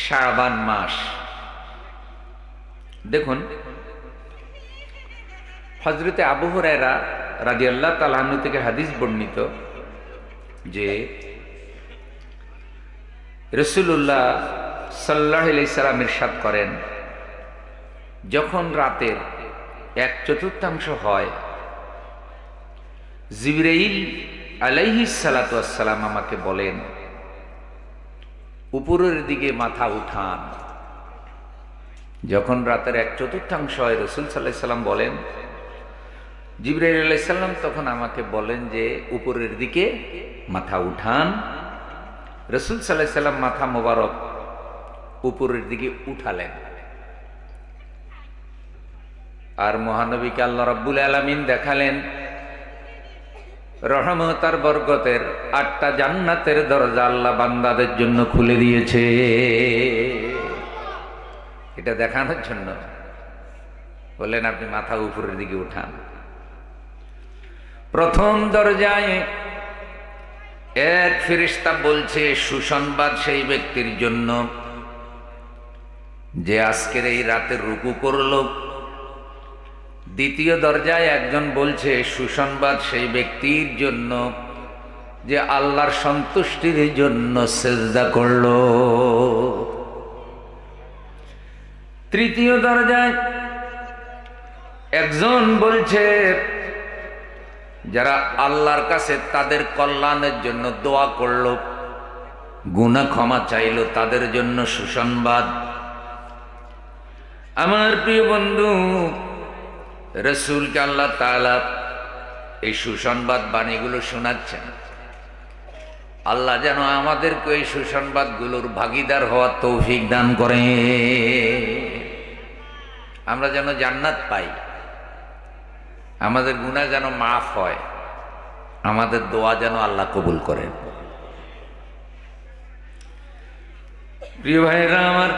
শাবান মাস। দেখুন, হযরতে আবু হুরায়রা রাদিয়াল্লাহু তাআলা আনহু থেকে হাদিস বর্ণিত যে রাসূলুল্লাহ সাল্লাল্লাহু আলাইহি সাল্লাম ইরশাদ করেন, যখন রাতের 1/4 হয়, জিবরাইল আলাইহিস সালাতু ওয়াস সালাম আমাকে বলেন, উপরের দিকে মাথা উঠান। যখন রাতের 1/4 হয়, রাসূল সাল্লাল্লাহু আলাইহি সাল্লাম বলেন, জিবরাইল আলাইহিস সালাম তখন আমাকে বলেন যে উপরের দিকে মাথা উঠান। রাসূল সাল্লাল্লাহু আলাইহি সাল্লাম মাথা মোবারক উপরের দিকে উঠালেন। আর মহানবীকে আল্লাহ রাব্বুল আলামিন দেখালেন রহমত আর বরকতের 8টা জান্নাতের দরজা আল্লাহ বান্দাদের জন্য খুলে দিয়েছে। এটা দেখানোর জন্য বললেন আপনি মাথা উপরের দিকে উঠান। প্রথম দরজায় এক ফেরেশতা বলছে সুসংবাদ সেই ব্যক্তির জন্য যে আজকের এই রাতে রুকু করলো। দ্বিতীয় দরজায় একজন বলছে সুসংবাদ সেই ব্যক্তির জন্য যে আল্লাহর সন্তুষ্টির জন্য সিজদা করলো। তৃতীয় দরজায় একজন বলছে যারা আল্লাহর কাছে তাদের কল্যাণের জন্য দোয়া করলো, গুনাহ ক্ষমা চাইলো, তাদের জন্য সুসংবাদ। আমার প্রিয় বন্ধু, রাসূলকে আল্লাহ তাআলা এই সুসংবাদ বাণীগুলো শোনাচ্ছেন। আল্লাহ যেন আমাদেরকে এই সুসংবাদগুলোর ভাগীদার হওয়ার তৌফিক দান করে, আমরা যেন জান্নাত পাই, আমাদের গুনাহ যেন মাফ হয়, আমাদের দোয়া যেন আল্লাহ কবুল করেন। প্রিয় ভাইরা আমার,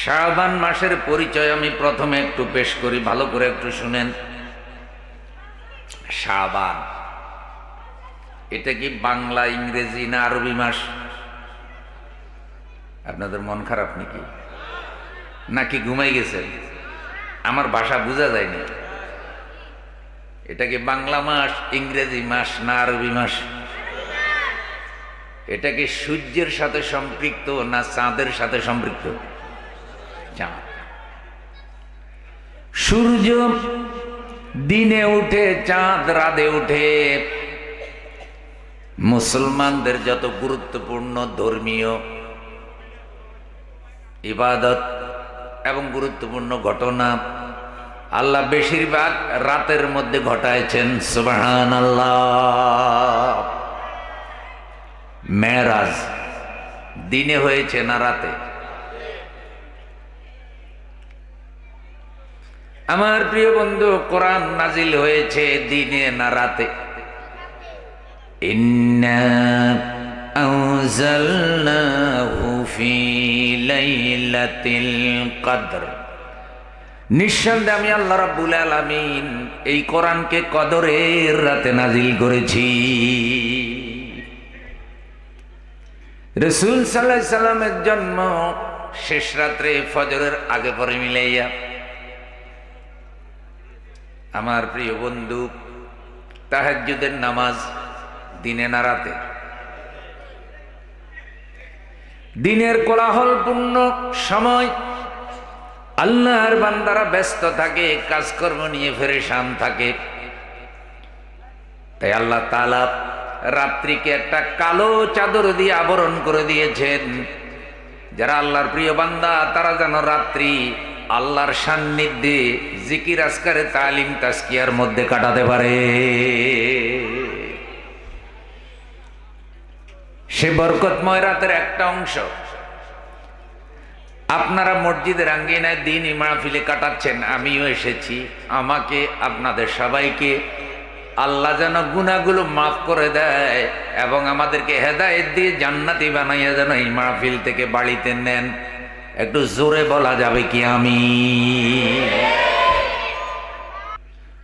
শাবান মাসের পরিচয় আমি প্রথমে একটু পেশ করি, ভালো করে একটু শুনেন। শাবান এটা কি বাংলা, ইংরেজি না আরবি মাস? আপনাদের মন খারাপ নাকি ঘুমাই গেছেন? আমার ভাষা বোঝা যায়নি। এটা কি বাংলা মাস, ইংরেজি মাস না আরবি মাস? এটা কি সূর্যের সাথে সম্পৃক্ত না চাঁদের সাথে সম্পৃক্ত? চাঁদ। সূর্য দিনে উঠে, চাঁদ রাতে উঠে। মুসলমানদের যত গুরুত্বপূর্ণ ধর্মীয় ইবাদত এবং গুরুত্বপূর্ণ ঘটনা আল্লাহ বেশিরভাগ রাতের মধ্যে ঘটাইছেন। সুবহানাল্লাহ। মেরাজ দিনে হয়েছে না রাতে? আমার প্রিয় বন্ধু, কোরআন নাজিল হয়েছে দিনে না রাতে? ইন্না আনজালনাহু ফি লাইলাতিল কদর। নিঃসন্দেহে আমি আল্লাহ রাব্বুল আলামিন এই কোরআনকে কদরের রাতে নাজিল করেছি। রাসূল সাল্লাল্লাহু আলাইহি সাল্লামের জন্ম শেষ রাত্রে ফজরের আগে পরে মিলাইয়া। আমার প্রিয় বন্ধু, তাহাজ্জুদের নামাজ দিনে না রাতে? দিনের কোলাহলপূর্ণ সময় আল্লাহর বান্দারা ব্যস্ত থাকে, কাজকর্ম নিয়ে পেরেশান থাকে। তাই আল্লাহ তাআলা রাত্রিকে একটা কালো চাদর দিয়ে আবরণ করে দিয়েছেন। যারা আল্লাহর প্রিয় বান্দা তারা যেন রাত্রি আল্লাহর সান্নিধ্যে জিকির আজকারে তালিম তাজকিয়ার মধ্যে কাটাতে পারে। সে বরকতময় রাতের একটা অংশ আপনারা মসজিদের আঙ্গিনায় দ্বীনি মাহফিলে কাটাচ্ছেন, আমিও এসেছি। আমাকে, আপনাদের সবাইকে আল্লাহ যেন গুনাহগুলো মাফ করে দেয় এবং আমাদেরকে হেদায়েত দিয়ে জান্নাতি বানাইয়া যেন এই মাহফিল থেকে বাড়িতে নেন। একটু জোরে বলা যাবে কি আমিন?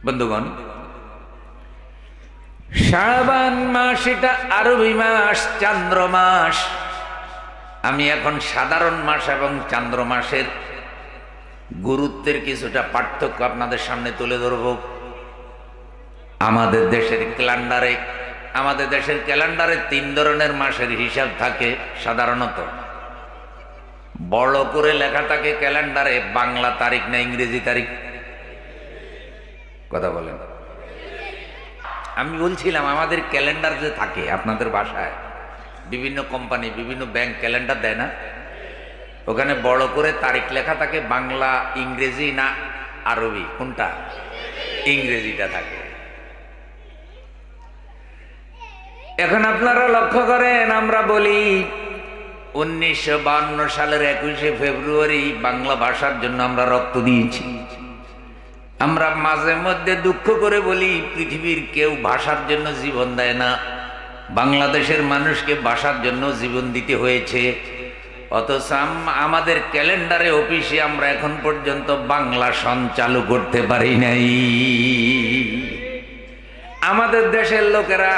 বন্ধুগণ, শাবান মাস এটা আরবি মাস, চান্দ্র মাস। আমি এখন সাধারণ মাস এবং চান্দ্র মাসের গুরুত্বের কিছুটা পার্থক্য আপনাদের সামনে তুলে ধরব। আমাদের দেশের ক্যালেন্ডারে 3 ধরনের মাসের হিসাব থাকে সাধারণত। বড় করে লেখা থাকে ক্যালেন্ডারে বাংলা তারিখ না ইংরেজি তারিখ? কথা বলেন। আমি বলছিলাম আমাদের ক্যালেন্ডার যে থাকে আপনাদের বাসায়, বিভিন্ন কোম্পানি বিভিন্ন ব্যাংক ক্যালেন্ডার দেয় না, ওখানে বড় করে তারিখ লেখা থাকে বাংলা ইংরেজি না আরবি? কোনটা? ইংরেজিটা থাকে। এখন আপনারা লক্ষ্য করেন, আমরা বলি 1952 সালের 21শে ফেব্রুয়ারি বাংলা ভাষার জন্য আমরা রক্ত দিয়েছি। আমরা মাঝে মধ্যে দুঃখ করে বলি পৃথিবীর কেউ ভাষার জন্য জীবন দেয় না, বাংলাদেশের মানুষকে ভাষার জন্য জীবন দিতে হয়েছে। অথচ আমাদের ক্যালেন্ডারে অফিসে আমরা এখন পর্যন্ত বাংলা সন চালু করতে পারি নাই। আমাদের দেশের লোকেরা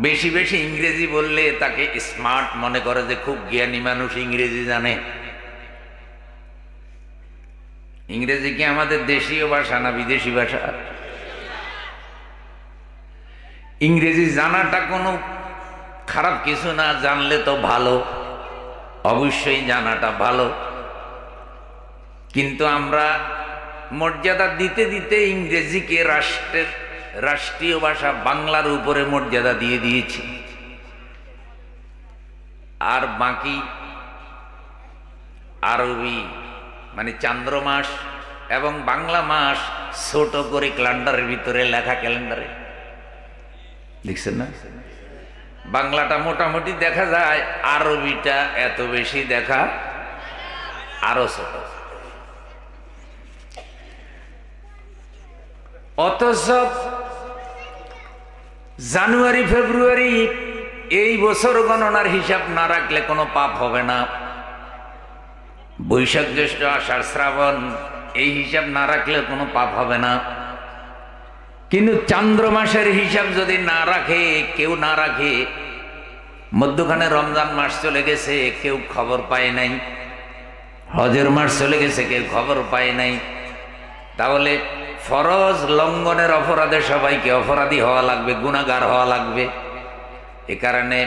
বেশি বেশি ইংরেজি বললে তাকে স্মার্ট মনে করে, যে খুব জ্ঞানী মানুষ, ইংরেজি জানে। ইংরেজি কি আমাদের দেশীয় ভাষা না বিদেশি ভাষা? ইংরেজি জানাটা কোনো খারাপ কিছু না, জানলে তো ভালো, অবশ্যই জানাটা ভালো। কিন্তু আমরা মর্যাদা দিতে দিতে ইংরেজিকে রাষ্ট্রীয় ভাষা বাংলার উপরে মর্যাদা দিয়ে দিয়েছি। আর বাকি আরবি মানে চান্দ্র মাস এবং বাংলা মাস ছোট করে ক্যালেন্ডারের ভিতরে লেখা, ক্যালেন্ডারে দেখছেন না? বাংলাটা মোটামুটি দেখা যায়, আরবিটা এত বেশি দেখা আরো ছোট। অথচ জানুয়ারি ফেব্রুয়ারি এই বছর গণনার হিসাব না রাখলে কোনো পাপ হবে না। বৈশাখ জ্যৈষ্ঠ আষাঢ় শ্রাবণ এই হিসাব না রাখলে কোনো পাপ হবে না। কিন্তু চান্দ্র মাসের হিসাব যদি না রাখে, কেউ না রাখে, মধ্যখানে রমজান মাস চলে গেছে কেউ খবর পায় নাই, হজের মাস চলে গেছে কেউ খবর পায় নাই, তাহলে ফরজ লঙ্ঘনের অপরাধে সবাইকে অপরাধী হওয়া লাগবে, গুনাহগার হওয়া লাগবে। এ কারণে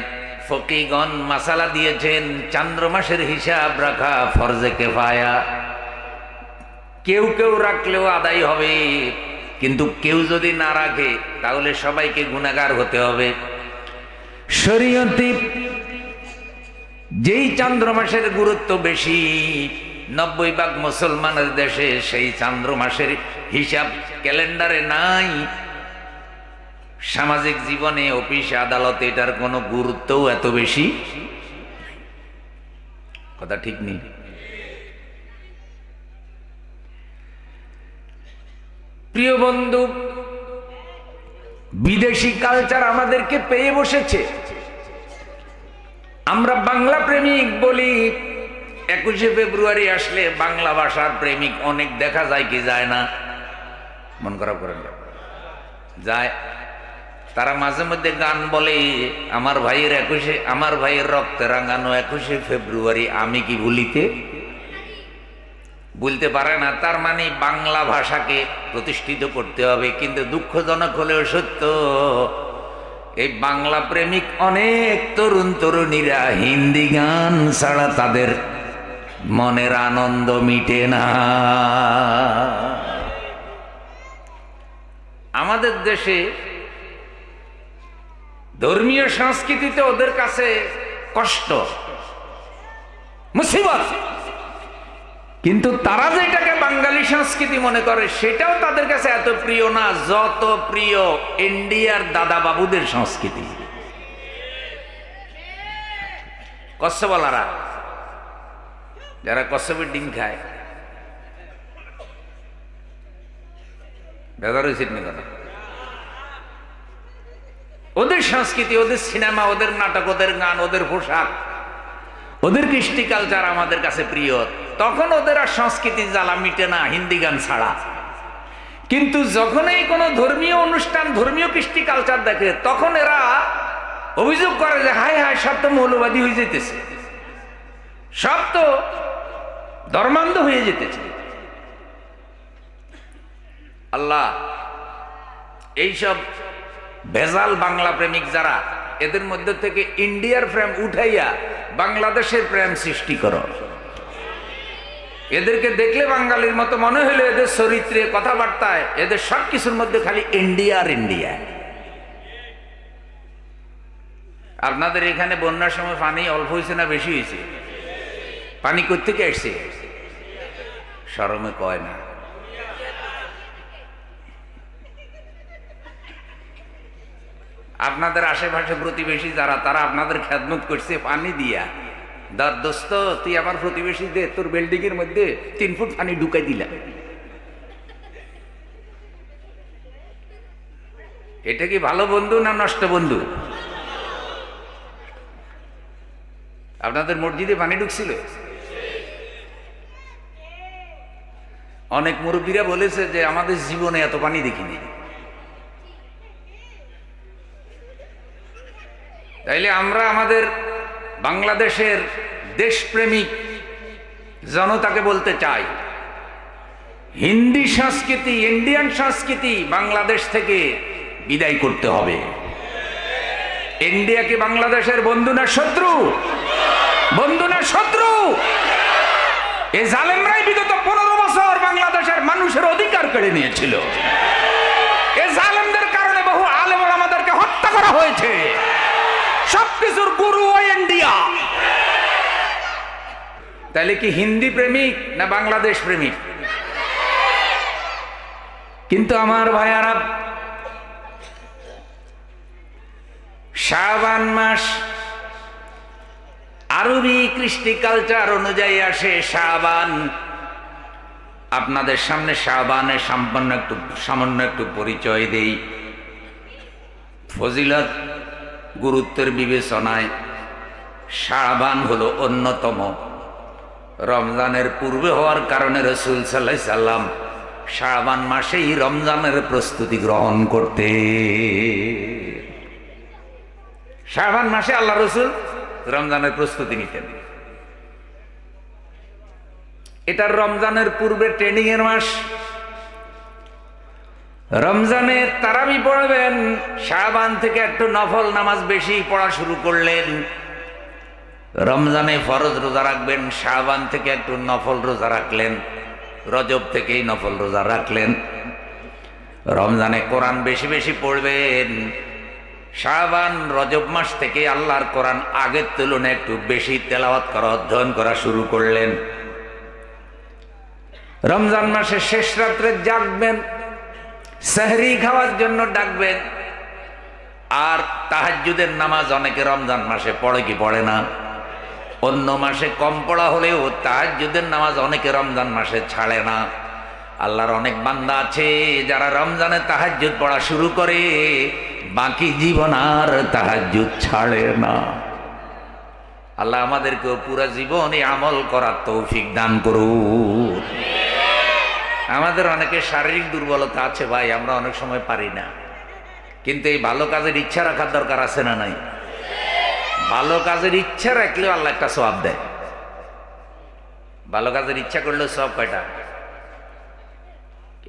ফকিগণ মাসালা দিয়েছেন চান্দ্র মাসের হিসাব রাখা ফরজে কেফায়া। কেউ কেউ রাখলেও আদায় হবে, কিন্তু কেউ যদি না রাখে তাহলে সবাইকে গুনাহগার হতে হবে। শরীয়তে যেই চান্দ্র মাসের গুরুত্ব বেশি, 90% মুসলমানের দেশে সেই চান্দ্র মাসের হিসাব ক্যালেন্ডারে নাই। সামাজিক জীবনে, অফিসে, আদালতে এটার কোনো গুরুত্বও এত বেশি। কথা ঠিক নেই? প্রিয় বন্ধু, বিদেশি কালচার আমাদেরকে পেয়ে বসেছে। আমরা বাংলা প্রেমিক বলি, 21শে ফেব্রুয়ারি আসলে বাংলা ভাষার প্রেমিক অনেক দেখা যায় কি যায় না? মন খারাপ করেন না, যায়। তারা মাঝে মধ্যে গান বলে, আমার ভাইয়ের রক্তে রাঙানো 21শে ফেব্রুয়ারি আমি কি বলতে পারে না। তার মানে বাংলা ভাষাকে প্রতিষ্ঠিত করতে হবে। কিন্তু দুঃখজনক হলেও সত্য, এই বাংলা প্রেমিক অনেক তরুণ তরুণীরা হিন্দি গান ছাড়া তাদের মনের আনন্দ মিটে না। আমাদের দেশে ধর্মীয় সংস্কৃতিতে ওদের কাছে কষ্ট, মুসিবত, কিন্তু তারা যেটাকে বাঙালি সংস্কৃতি মনে করে সেটাও তাদের কাছে এত প্রিয় না যত প্রিয় ইন্ডিয়ার দাদা বাবুদের সংস্কৃতি। কচ্ছপওয়ালারা যারা কচ্ছপের ডিম খায়, বেজার হয়েছে কথা, ওদের সংস্কৃতি, ওদের সিনেমা, ওদের নাটক, ওদের গান, ওদের পোশাক, ওদের কৃষ্টি কালচার আমাদের কাছে প্রিয়। তখন ওদের আর সংস্কৃতি জ্বালা মিটে না হিন্দি গান ছাড়া। কিন্তু যখনই কোনো ধর্মীয় অনুষ্ঠান, ধর্মীয় কৃষ্টি কালচার দেখে, তখন এরা অভিযোগ করে যে হায় হায়, সব তো মৌলবাদী হয়ে যেতেছে, সব তো ধর্মান্ধ হয়ে যেতেছে। আল্লাহ এইসব ভেজাল বাংলা প্রেমিক যারা, এদের মধ্যে থেকে ইন্ডিয়ার প্রেম উঠাইয়া বাংলাদেশের প্রেম সৃষ্টি করো। এদেরকে দেখলে বাঙালির মতো মনে হইলো, এদের চরিত্রে, কথাবার্তায়, এদের সব কিছুর মধ্যে খালি ইন্ডিয়া আর ইন্ডিয়া। আপনাদের এখানে বন্যার সময় পানি অল্প হয়েছে না বেশি হয়েছে? পানি কোত্থেকে আসছে? শরমে কয় না। আপনাদের আশেপাশে প্রতিবেশী যারা, তারা আপনাদের খেদমত করছে পানি দিয়া। দোস্ত, তুই আমার প্রতিবেশী দে, তোর বিল্ডিং এর মধ্যে 3 ফুট পানি ঢুকাই দিলাম। এটা কি ভালো বন্ধু না নষ্ট বন্ধু? আপনাদের মসজিদে পানি ঢুকছিল? অনেক মুরব্বীরা বলেছে যে আমাদের জীবনে এত পানি দেখিনি। তাইলে আমরা আমাদের বাংলাদেশের দেশপ্রেমিক জনতাকে বলতে চাই, হিন্দি সংস্কৃতি, ইন্ডিয়ান সংস্কৃতি বাংলাদেশ থেকে বিদায় করতে হবে। ইন্ডিয়া কি বাংলাদেশের বন্ধু না শত্রু? বন্ধু না শত্রু? এই জালেমরাই বিগত 15 বছর বাংলাদেশের মানুষের অধিকার কেড়ে নিয়েছিল। এই জালেমদের কারণে বহু আলেম ওলামাদেরকে হত্যা করা হয়েছে। সবকিছুর গুরু ও ইন্ডিয়া। তাহলে কি হিন্দি প্রেমিক না বাংলাদেশ প্রেমিক? কিন্তু আমার ভাইয়ারা, শাবান মাস আরবি কৃষ্টি কালচার অনুযায়ী আসে শাবান। আপনাদের সামনে শাবানের সামান্য একটু পরিচয় দেই। ফজিলত গুরুত্বের বিবেচনায় শাবান হলো অন্যতম। রমজানের পূর্বে হওয়ার কারণে রাসূল সাল্লাল্লাহু আলাইহি সাল্লাম শাবান মাসেই রমজানের প্রস্তুতি গ্রহণ করতে। শাবান মাসে আল্লাহ রাসূল রমজানের প্রস্তুতি নিতেন। এটা রমজানের পূর্বে ট্রেনিং এর মাস। রমজানে তারাবি পড়বেন, শাবান থেকে একটু নফল নামাজ বেশি পড়া শুরু করলেন। রমজানে ফরজ রোজা রাখবেন, শাবান থেকে একটু নফল রোজা রাখলেন, রজব থেকেই নফল রোজা রাখলেন। রমজানে কোরআন বেশি বেশি পড়বেন, শাবান রজব মাস থেকে আল্লাহর কোরআন আগের তুলনায় একটু বেশি তেলাওয়াত করা, অধ্যয়ন করা শুরু করলেন। রমজান মাসে শেষ রাত্রে জাগবেন, সেহরি খাওয়ার জন্য ডাকবেন। আর তাহাজ্জুদের নামাজ অনেকে রমজান মাসে পড়ে কি পড়ে না? অন্য মাসে কম পড়া হলেও তাহাজ্জুদের নামাজ অনেকে রমজান মাসে ছাড়ে না। আল্লাহর অনেক বান্দা আছে যারা রমজানে তাহাজ্জুদ পড়া শুরু করে, বাকি জীবন আর তাহাজ্জুদ ছাড়ে না। আল্লাহ আমাদেরকেও পুরা জীবনে আমল করার তৌফিক দান করুন। আমাদের অনেকে শারীরিক দুর্বলতা আছে ভাই, আমরা অনেক সময় পারি না। কিন্তু এই ভালো কাজের ইচ্ছা রাখার দরকার আছে না নাই? ভালো কাজের ইচ্ছা রাখলেও আল্লাহ একটা সওয়াব দেয়। ভালো কাজের ইচ্ছা করলেও সওয়াব কয়টা?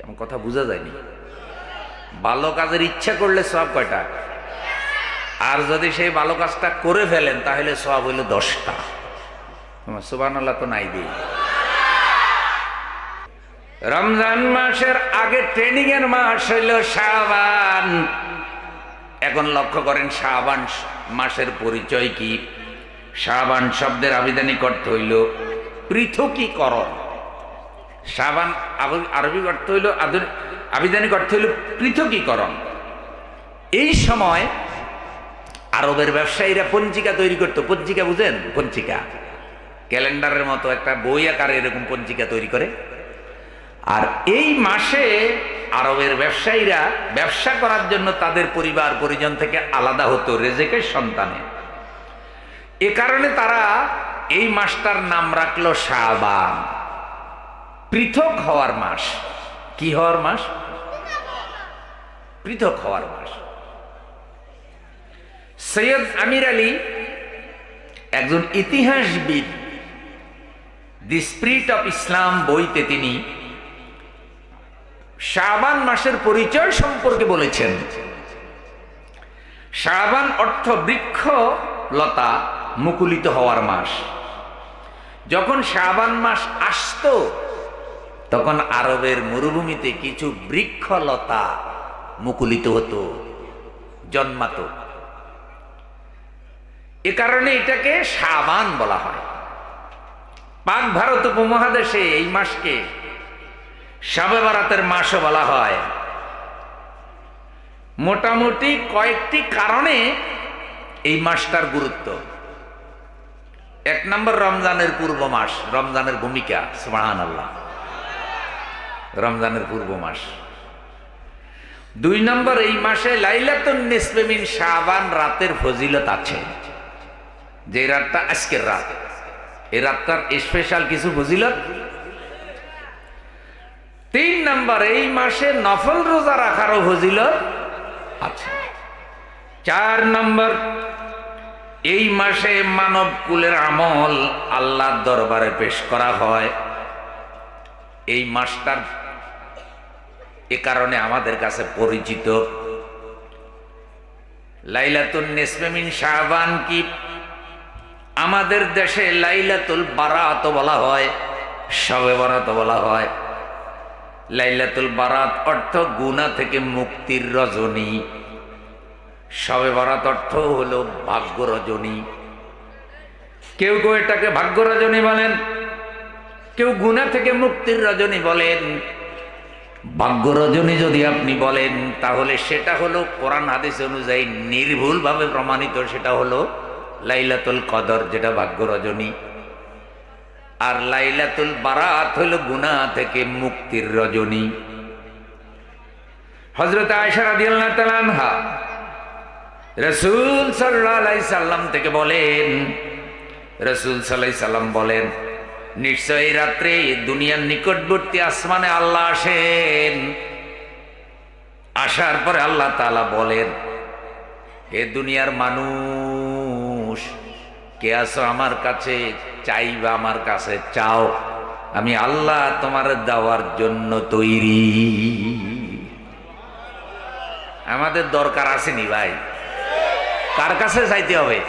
আমার কথা বোঝা যায়নি। ভালো কাজের ইচ্ছা করলে সওয়াব কয়টা? আর যদি সেই ভালো কাজটা করে ফেলেন তাহলে সওয়াব হইল 10টা। সুবহানাল্লাহ তো নাই দিই। রমজান মাসের আগে ট্রেনিং এর মাস হইল শাবান। এখন লক্ষ্য করেন শাবান মাসের পরিচয় কি। শাবান শব্দের আবিধানিক অর্থ হইল পৃথকীকরণ। শাবান আরবিক অর্থ হইল, আবিধানিক অর্থ হইল পৃথকীকরণ। এই সময় আরবের ব্যবসায়ীরা পঞ্জিকা তৈরি করতো। পঞ্জিকা বুঝেন? পঞ্জিকা ক্যালেন্ডারের মতো একটা বই আকারে এরকম পঞ্জিকা তৈরি করে। আর এই মাসে আরবের ব্যবসায়ীরা ব্যবসা করার জন্য তাদের পরিবার পরিজন থেকে আলাদা হতো রেজেকের সন্তানে। এ কারণে তারা এই মাসটার নাম রাখলো শাবান, পৃথক হওয়ার মাস। কি হওয়ার মাস? পৃথক হওয়ার মাস। সৈয়দ আমির আলী একজন ইতিহাসবিদ, দি স্পিরিট অফ ইসলাম বইতে তিনি শাবান মাসের পরিচয় সম্পর্কে বলেছেন, শাবান অর্থ বৃক্ষ লতা মুকুলিত হওয়ার মাস। যখন শাবান মাস আসতো তখন আরবের মরুভূমিতে কিছু বৃক্ষলতা মুকুলিত হতো, জন্মাতো। এ কারণে এটাকে শাবান বলা হয়। পাক ভারত উপমহাদেশে এই মাসকে শবে বরাতের মাসও বলা হয়। মোটামুটি কয়েকটি কারণে এই মাসটার গুরুত্ব। এক নম্বর, রমজানের পূর্ব মাস, রমজানের ভূমিকা, সুবহানাল্লাহ, রমজানের পূর্ব মাস। দুই নম্বর, এই মাসে লাইলাতুন নিসফে মিন শাবান রাতের ফজিলত আছে, যে রাতটা আজকের রাত, এই রাতটার স্পেশাল কিছু ফজিলত। তিন নম্বর, এই মাসে নফল রোজা রাখারও ফজিলত আছে। চার নম্বর, এই মাসে মানব কুলের আমল আল্লাহর দরবারে পেশ করা হয়। এই মাসটার এ কারণে আমাদের কাছে পরিচিত। লাইলাতুন নিসফে মিন শাবান কি আমাদের দেশে লাইলাতুল বারাত বলা হয়, শবে বরাত বলা হয়। লাইলাতুল বারাত অর্থ গুনাহ থেকে মুক্তির রজনী, শবে বরাত অর্থ হলো ভাগ্য রজনী। কেউ কেউ এটাকে ভাগ্য রজনী বলেন, কেউ গুনাহ থেকে মুক্তির রজনী বলেন। ভাগ্য রজনী যদি আপনি বলেন তাহলে সেটা হলো কোরআন হাদিস অনুযায়ী নির্ভুলভাবে প্রমাণিত, সেটা হলো লাইলাতুল কদর, যেটা ভাগ্য রজনী। আর লাইলাতুল বারাত হলো গুনাহ থেকে মুক্তির রজনী। হযরত আয়েশা রাদিয়াল্লাহু তাআলা আনহা রাসূল সাল্লাল্লাহু আলাইহি সাল্লাম থেকে বলেন, রাসূল সাল্লাল্লাহু আলাইহি সাল্লাম বলেন, নিশ্চয়ই রাত্রে দুনিয়ার নিকটবর্তী আসমানে আল্লাহ আসেন। আসার পরে আল্লাহ তাআলা বলেন, হে দুনিয়ার মানুষ, কে আছো আমার কাছে, চাইবা আমার কাছে চাও, আমি আল্লাহ তোমার দেওয়ার জন্য তৈরি। আমাদের দরকার আসেনি ভাই, কার কাছে চাইতে হবে?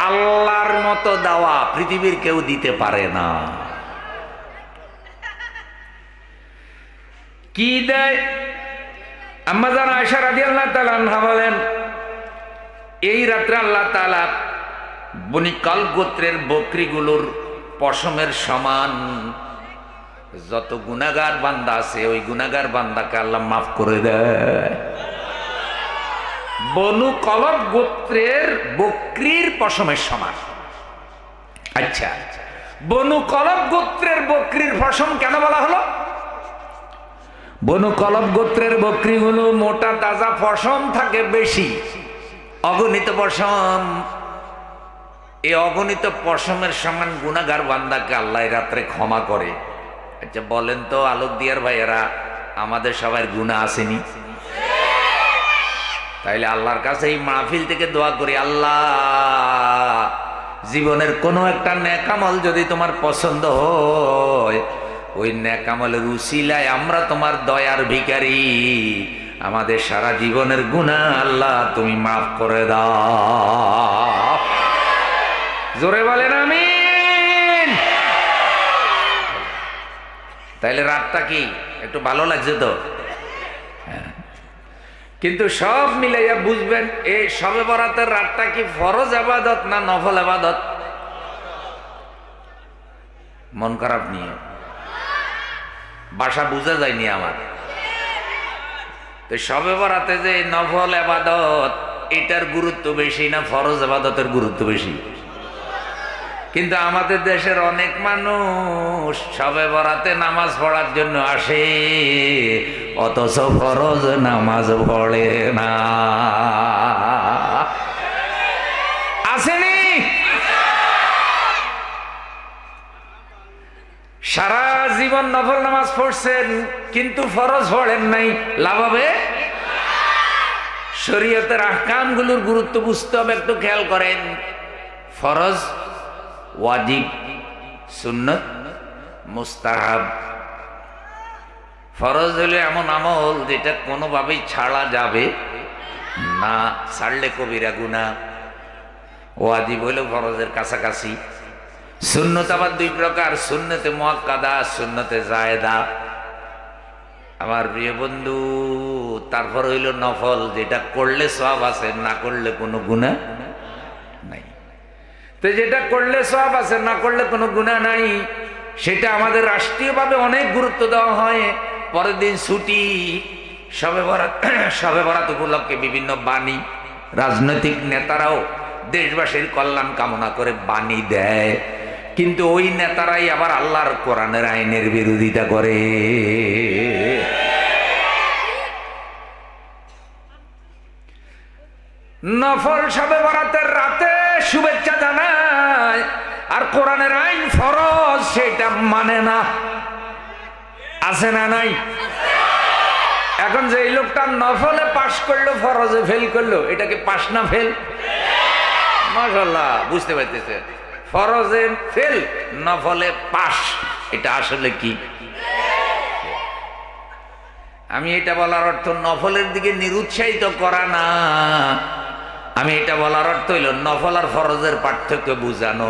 আল্লাহর মতো দেওয়া পৃথিবীর কেউ দিতে পারে না। কি দেয়? আম্মা জান আয়েশা রাদিয়াল্লাহু তাআলা আনহা বলেন, এই রাত্রে আল্লাহ তাআলা বনি কাল গোত্রের বকরিগুলোর পশমের সমান যত গুনাহগার বান্দা আছে, ওই গুনাহগার বান্দাকে আল্লাহ মাফ করে দেয়। বনু কলব গোত্রের বকরির পশমের সমান। আচ্ছা, বনু কলব গোত্রের বকরির পশম কেন বলা হলো? বনু কলব গোত্রের বকরিগুলো মোটা তাজা পশম থাকে বেশি, অগণিত পশম। এই অগণিত পশমের সমান গুনাহগার বান্দাকে আল্লাহ রাত্রে ক্ষমা করে। আচ্ছা বলেন তো আলোক দিয়ার ভাইয়েরা, আমাদের সবার গুনাহ আসেনি? তাইলে আল্লাহর কাছে এই মাহফিল থেকে দোয়া করি, আল্লাহ জীবনের কোনো একটা নেক আমল যদি তোমার পছন্দ হয়, ওই নেক আমলের উসিলায় আমরা তোমার দয়ার ভিখারি, আমাদের সারা জীবনের গুনাহ আল্লাহ তুমি মাফ করে দাও। জোরে বলেন আমিন। তাইলে রাতটা কি একটু ভালো লাগছে তো? কিন্তু সব মিলাইয়া বুঝবেন, এই শবে বরাতের রাতটা কি ফরজ ইবাদত না নফল ইবাদত? মন খারাপ নিয়ে ভাষা বুঝা যায়নি আমার। তো শবে বরাতে যে নফল ইবাদত, এটার গুরুত্ব বেশি না ফরজ ইবাদতের গুরুত্ব বেশি? কিন্তু আমাদের দেশের অনেক মানুষ শবে বরাতে নামাজ পড়ার জন্য আসে, অথচ ফরজ নামাজ পড়ে না। আসেনি? সারা জীবন নফল নামাজ পড়ছেন কিন্তু ফরজ পড়েন নাই, লাভ হবে? শরীয়তের আহকামগুলোর গুরুত্ব বুঝতে হবে, একটু খেয়াল করেন। ফরজ, ওয়াজিব, সুন্নত, মুস্তাহাব। ফরজ হলে এমন আমল যেটা কোনোভাবেই ছাড়া যাবে না, ছাড়লে কবিরা গুনাহ। ওয়াজিব হলো ফরজের কাছাকাছি। সুন্নত আবার দুই প্রকার, সুন্নতে মুআক্কাদা, সুন্নতে জায়েদা। আমার প্রিয় বন্ধু, তারপর হইল নফল, যেটা করলে সওয়াব আছে, না করলে কোনো গুনাহ নাই। তো যেটা করলে সওয়াব আছে, না করলে কোনো গুনাহ নাই, সেটা আমাদের রাষ্ট্রীয়ভাবে অনেক গুরুত্ব দেওয়া হয়। পরের দিন ছুটি, শবে বরাত উপলক্ষে বিভিন্ন বাণী, রাজনৈতিক নেতারাও দেশবাসীর কল্যাণ কামনা করে বাণী দেয়, কিন্তু ওই নেতারাই আবার আল্লাহর কোরআনের আইনের বিরোধিতা করে। নফল শবে বরাতের রাতে শুভেচ্ছা জানায়, আর কোরআনের আইন ফরজ সেটা মানে না। আছে না নাই? এখন যে এই লোকটা নফলে পাশ করলো, ফরজে ফেল করলো, এটাকে পাশ না ফেল? মাশাআল্লাহ, বুঝতে পারতেছে। ফরজে ফেল, নফলে পাশ, এটা আসলে কি? আমি এটা বলার অর্থ নফলের দিকে নিরুৎসাহিত করা না, আমি এটা বলার অর্থ হইল নফল আর ফরজের পার্থক্য বুঝানো।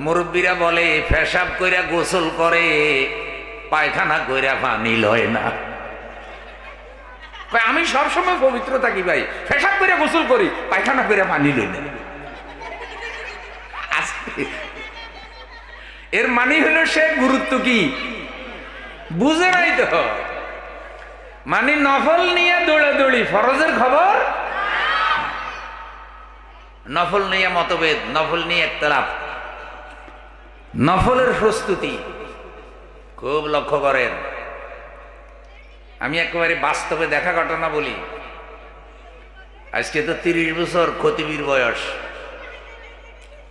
মুরব্বীরা বলে পেশাব কইরা গোসল করে, পায়খানা কইরা পানি লয় না। আমি সবসময় পবিত্র থাকি ভাই, পেশাব কইরা গোসল করি, পায়খানা কইরা পানি লই না। এর মানে হলো সে গুরুত্ব কি বুঝে নাই। তো মানে নফল নিয়ে দৌড়াদৌড়ি, ফরজের খবর। নফল নিয়ে মতভেদ, নফল নিয়ে ইখতিলাফ, নফলের প্রস্তুতি খুব লক্ষ্য করেন। আমি একেবারে বাস্তবে দেখা ঘটনা বলি। আজকে তো 30 বছর খতিবির বয়স,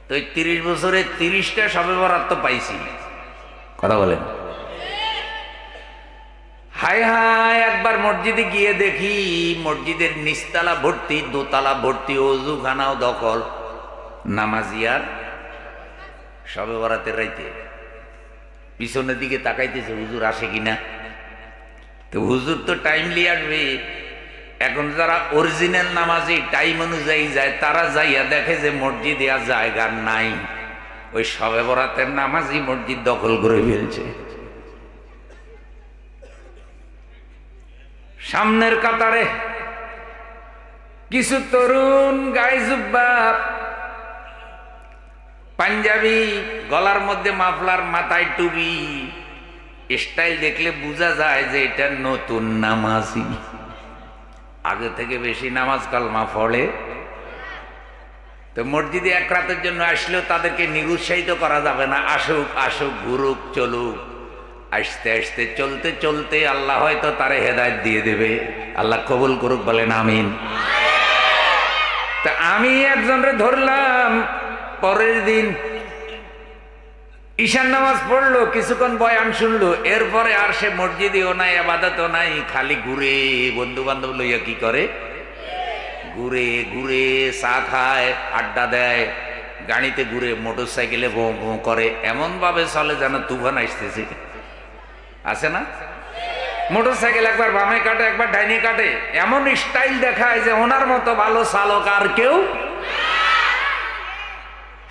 তো 30 বছরে 30টা শবে বরাত তো পাইছি। কথা বলেন। হায় হায়, একবার মসজিদে গিয়ে দেখি মসজিদের নিচতলা ভর্তি, দোতলা ভর্তি, অজুখানাও দখল, নামাজিয়ার শবে বরাতের রাইতে। পিছনের দিকে তাকাইতেছে হুজুর আসে কিনা। তো হুজুর তো টাইমলি আসবে। এখন যারা অরিজিনাল নামাজি টাইম অনুযায়ী যায়, তারা যাইয়া দেখে যে মসজিদে আর জায়গা নাই, ওই শবে বরাতের নামাজি মসজিদ দখল করে ফেলছে। সামনের কাতারে কিছু তরুণ গায়ে জুব্বা, পাঞ্জাবি, গলার মধ্যে মাফলার, মাথায় টুপি, স্টাইল দেখলে বোঝা যায় যে এটা নতুন নামাজি, আগে থেকে বেশি নামাজ কালমা পড়ে। তো মসজিদে এক রাতের জন্য আসলেও তাদেরকে নিরুৎসাহিত করা যাবে না। আসুক আসুক, ঘুরুক, চলুক। আসতে আসতে চলতে চলতে আল্লাহ হয়তো তারে হেদায়েত দিয়ে দেবে। আল্লাহ কবুল করুক, বলেন আমিন। তা আমি একজনরে ধরলাম, পরের দিন ঈশান নামাজ পড়লো, কিছুক্ষণ বয়ান শুনলো, এরপরে আর সে মসজিদেও নাই, ইবাদতও নাই, খালি ঘুরে, বন্ধু বান্ধব লইয়া কি করে, ঘুরে ঘুরে চা খায়, আড্ডা দেয়, গাড়িতে ঘুরে, মোটর সাইকেলে ভোঁ ভোঁ করে, এমন ভাবে চলে যেন তুফান আসতেছে। আছে না? মোটর সাইকেল একবার বামে কাটে, একবার ডাইনে কাটে, এমন স্টাইল দেখায় যে ওনার মতো ভালো চালক আর কেউ।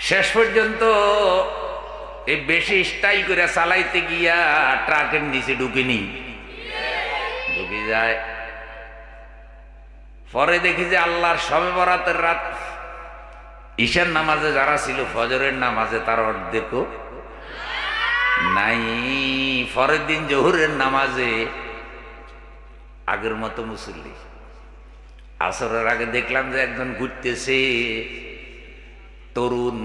শেষ পর্যন্ত এই বেশি স্টাইল করে চালাইতে গিয়া ট্রাকের নিচে ঢুকে যায়। পরে দেখি যে আল্লাহর শবে বরাতের রাত, ঈশার নামাজে যারা ছিল, ফজরের নামাজে তার অর্ধেকও নাই। পরের দিন জোহরের নামাজে আগের মতো মুসল্লি। আসরের আগে দেখলাম যে একজন ঘুরতেছে, তরুণ।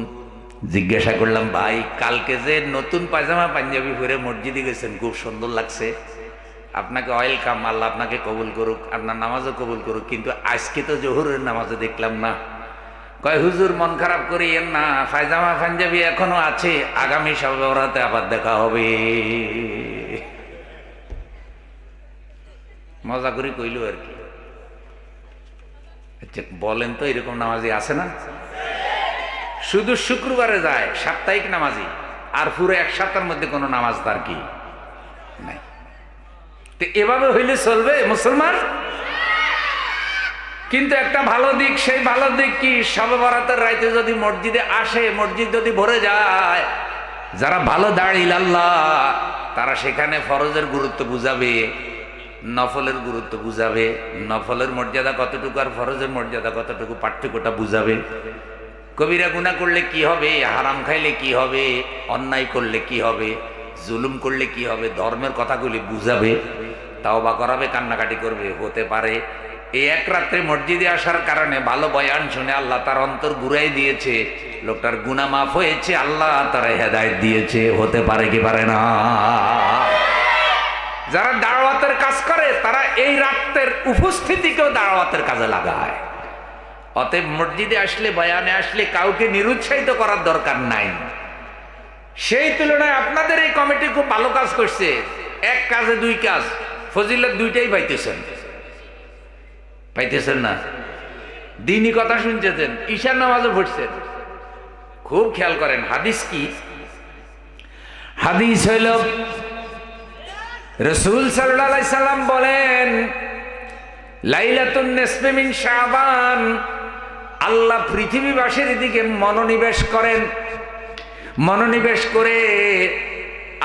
জিজ্ঞাসা করলাম, ভাই কালকে যে নতুন পায়জামা পাঞ্জাবি পরে মসজিদে গেছেন, খুব সুন্দর লাগছে, আপনাকে ওয়েলকাম, আল্লাহ আপনাকে কবুল করুক, আপনার নামাজও কবুল করুক, কিন্তু আজকে তো জোহরের নামাজে দেখলাম না। কয় হুজুর মন খারাপ করিয়েন না, পায়জামা পাঞ্জাবি এখনো আছে, আগামী শবে বরাতে আবার দেখা হবে। মজা করে কইল আর কি। বলেন তো এরকম নামাজি আছে না? শুধু শুক্রবারে যায়, সাপ্তাহিক নামাজি, আর পুরো এক সপ্তাহের মধ্যে কোনো নামাজ তার কি নাই। তো এভাবে হইলে চলবে মুসলমান? কিন্তু একটা ভালো দিক, সেই ভালো দিক কি, শবে বরাতের রাইতে যদি মসজিদে আসে, মসজিদ যদি ভরে যায়, যারা ভালো দাঁড়িয়ে আল্লাহ, তারা সেখানে ফরজের গুরুত্ব বুঝাবে, নফলের গুরুত্ব বুঝাবে, নফলের মর্যাদা কতটুকু আর ফরজের মর্যাদা কতটুকু পার্থক্যটা বুঝাবে। কবিরা গুনাহ করলে কি হবে, হারাম খাইলে কি হবে, অন্যায় করলে কি হবে, জুলুম করলে কি হবে, ধর্মের কথাগুলি বুঝাবে, তাওবা করাবে, কান্নাকাটি করবে। হতে পারে এই এক রাত্রে মসজিদে আসার কারণে ভালো বয়ান শুনে আল্লাহ তার অন্তর ঘুরাই দিয়েছে, লোকটার গুনাহ মাফ হয়েছে, আল্লাহ তার হেদায়েত দিয়েছে। হতে পারে কি পারে না? যারা দাওয়াতের কাজ করে তারা এই রাতের উপস্থিতিকেও দাওয়াতের কাজে লাগায়। অতএব মসজিদে আসলে, বয়ানে আসলে কাউকে নিরুৎসাহিত করার দরকার নাই। সেই তুলনায় আপনাদের এই কমিটি খুব ভালো কাজ করছে। এক কাজে দুই কাজ, ফজিলত দুইটাই পাইতেছেন। পাইতেছেন না? দিনই কথা শুনছেন, ঈশার নামাজও পড়ছেন। খুব খেয়াল করেন হাদিস কি। হাদিস হইল রাসূল সাল্লাল্লাহু আলাইহি সাল্লাম বলেন, লাইলাতুন নিসফি মিন শাবান, আল্লাহ পৃথিবীবাসীর দিকে মনোনিবেশ করেন। মনোনিবেশ করে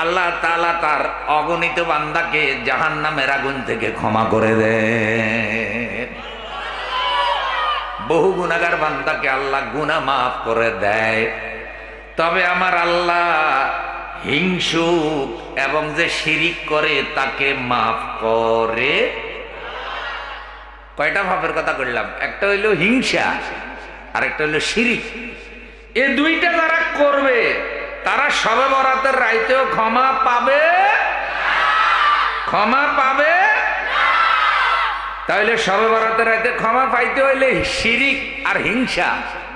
আল্লাহ তাআলা তার অগণিত বান্দাকে জাহান্নামের আগুন থেকে ক্ষমা করে দেন। বহু গুনাহগার বান্দাকে আল্লাহ গুনাহ মাফ করে দেয়। তবে আমার আল্লাহ হিংসুক এবং যে শিরিক করে তাকে মাফ করে। কয়টা ভাবের কথা বললাম? একটা হইল হিংসা, আর একটা হইল শিরিক। এই দুইটা যারা করবে তারা শবে বরাতের রাইতেও ক্ষমা পাবে, ক্ষমা পাবে। তাহলে শবে বরাতের রাইতে ক্ষমা পাইতে হইলে শিরিক আর হিংসা,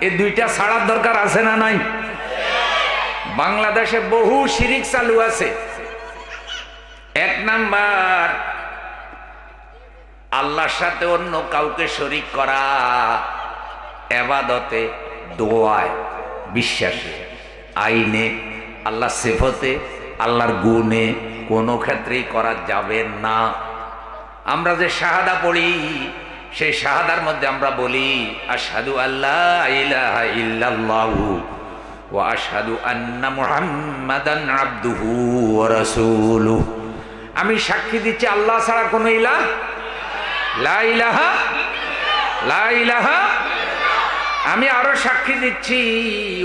এই দুইটা ছাড়ার দরকার আছে না নাই? বাংলাদেশে বহু শিরিক চালু আছে। এক নাম্বার, আল্লাহর সাথে অন্য কাউকে শরীক করা, ইবাদতে, দোয়ায়, বিশ্বাসে, আইনে, আল্লাহর সিফতে, আল্লাহর গুণে কোনো ক্ষেত্রেই করা যাবে না। আমরা যে শাহাদা পড়ি, সেই শাহাদার মধ্যে আমরা বলি আশহাদু আল্লা ইলাহা ইল্লাল্লাহু ওয়া আশহাদু আন্না মুহাম্মাদান আবদুহু ওয়া রাসূলুহু। আমি সাক্ষী দিচ্ছি আল্লাহ ছাড়া কোনো ইলাহ, লা ইলাহা, লা ইলাহা। আমি আরো সাক্ষী দিচ্ছি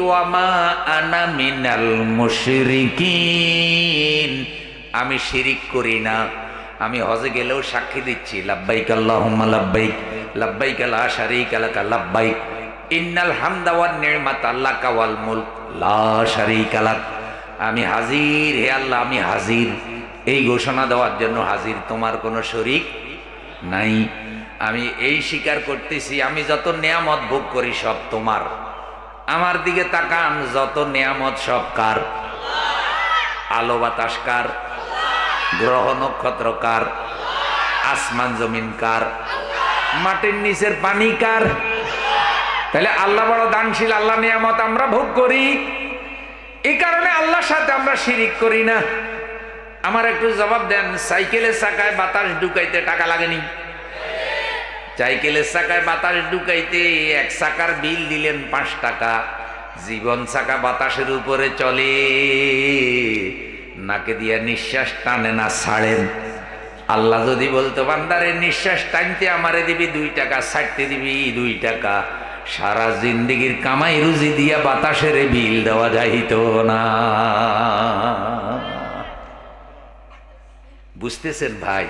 ওয়া মা আনা মিনাল মুশরিকিন, আমি শিরিক করি না। আমি হজে গেলেও সাক্ষী দিচ্ছি লাব্বাইক আল্লাহুম্মা লাব্বাইক, লাব্বাইক লা শারীকা লাকা লাব্বাইক, ইন্নাল হামদা ওয়ান নি'মাতা লাকা ওয়াল মুলক লা শারীকা লাক। আমি হাজির, হে আল্লাহ আমি হাজির, এই ঘোষণা দেওয়ার জন্য হাজির, তোমার কোনো শরীক নাই। আমি এই স্বীকার করতেছি আমি যত নেয়ামত ভোগ করি সব তোমার। আমার দিকে তাকান, যত নেয়ামত সব কার? আলো বাতাস কার? গ্রহ নক্ষত্র কার? আসমান জমিন কার? মাটির নিচের পানি কার? তাহলে আল্লাহ বড় দানশীল, আল্লাহ নিয়ামত আমরা ভোগ করি, এই কারণে আল্লাহর সাথে আমরা শিরিক করি না। আমার একটু জবাব দেন, সাইকেলের চাকায় বাতাস ঢুকাইতে টাকা লাগেনি? সাইকেলের চাকায় বাতাস ঢুকাইতে এক চাকার বিল দিলেন 5 টাকা। জীবন চাকা বাতাসের উপরে চলে, নাকে দিয়া নিঃশ্বাস টানে না ছাড়েন। আল্লাহ যদি বলতো বান্দারে নিঃশ্বাস টানতে আমারে দিবি 2 টাকা, ছাড়তে দিবি 2 টাকা, সারা জিন্দেগির কামাই রুজি দিয়া বাতাসের বিল দেওয়া যাইতো না। বুঝতেছেন ভাই?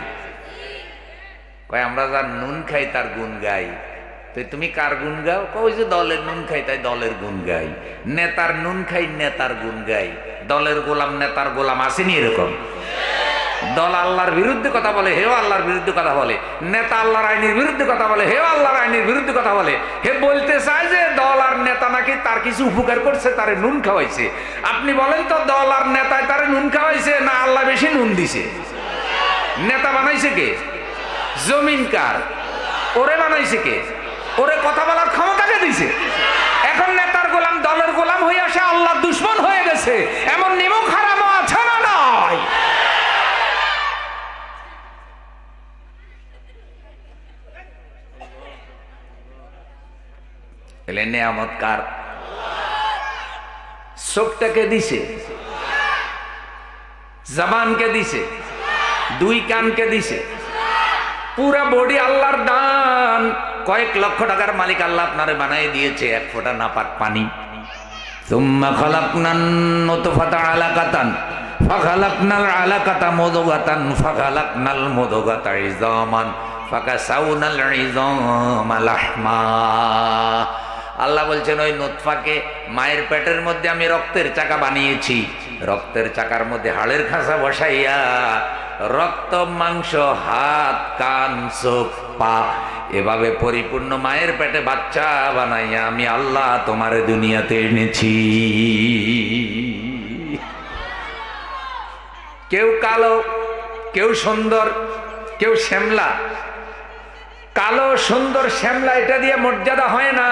কয় আমরা যার নুন খাই তার গুণ গাই। তো তুমি কার গুণ গাও? ওই যে দলের নুন খাই তাই দলের গুণ গাই, নেতার নুন খাই নেতার গুণ গাই, দলের গোলাম নেতার গোলাম, আসেনি এরকম? দল আল্লাহর বিরুদ্ধে কথা বলে, হেও আল্লাহর বিরুদ্ধে কথা বলে। নেতা আল্লাহর আইনের বিরুদ্ধে কথা বলে, হেও আল্লাহর আইনের বিরুদ্ধে কথা বলে। হে বলতে চায় যে দল আর নেতা নাকি তার কিছু উপকার করছে, তারে নুন খাওয়াইছে। আপনি বলেন তো দল আর নেতায় তারে নুন খাওয়াইছে না আল্লাহ বেশি নুন দিছে? নেতা বানাইছে কে? জমিন কার? ওরে বানাইছে কে? ওরে কথা বলার ক্ষমতাকে দিছে। এখন নেতার গোলাম, দলের গোলাম হয়ে আসে আল্লাহর দুশমন হয়ে গেছে, এমন নিমক হারামও আছে না নয়? এলে নেয়ামত কার? চোখটাকে দিছে, জবানকে দিছে, দুই কানকে দিছে, পুরা বডি আল্লাহর দান। কয়েক লক্ষ টাকার মালিক আল্লাহ আপনারে বানাই দিয়েছে, এক ফোঁটা নাপাক পানি। সুম্মা খালাকনান নুতফাতা আলাকাতান ফাখালাকনাল আলাকাতা মুদগাতান ফাখালাকনাল মুদগাতা ইযামান ফাকাসাউনাল ইযামা লাহমা। আল্লাহ বলছেন ওই নুতফাকে মায়ের পেটের মধ্যে আমি রক্তের চাকা বানিয়েছি, রক্তের চাকার মধ্যে হাড়ের খাঁচা বসাইয়া রক্ত, মাংস, হাত, কান, চোখ, পা এভাবে পরিপূর্ণ মায়ের পেটে বাচ্চা বানাইয়া আমি আল্লাহ তোমার দুনিয়াতে এনেছি। কেউ কালো, কেউ সুন্দর, কেউ শ্যামলা। কালো, সুন্দর, শ্যামলা এটা দিয়ে মর্যাদা হয় না।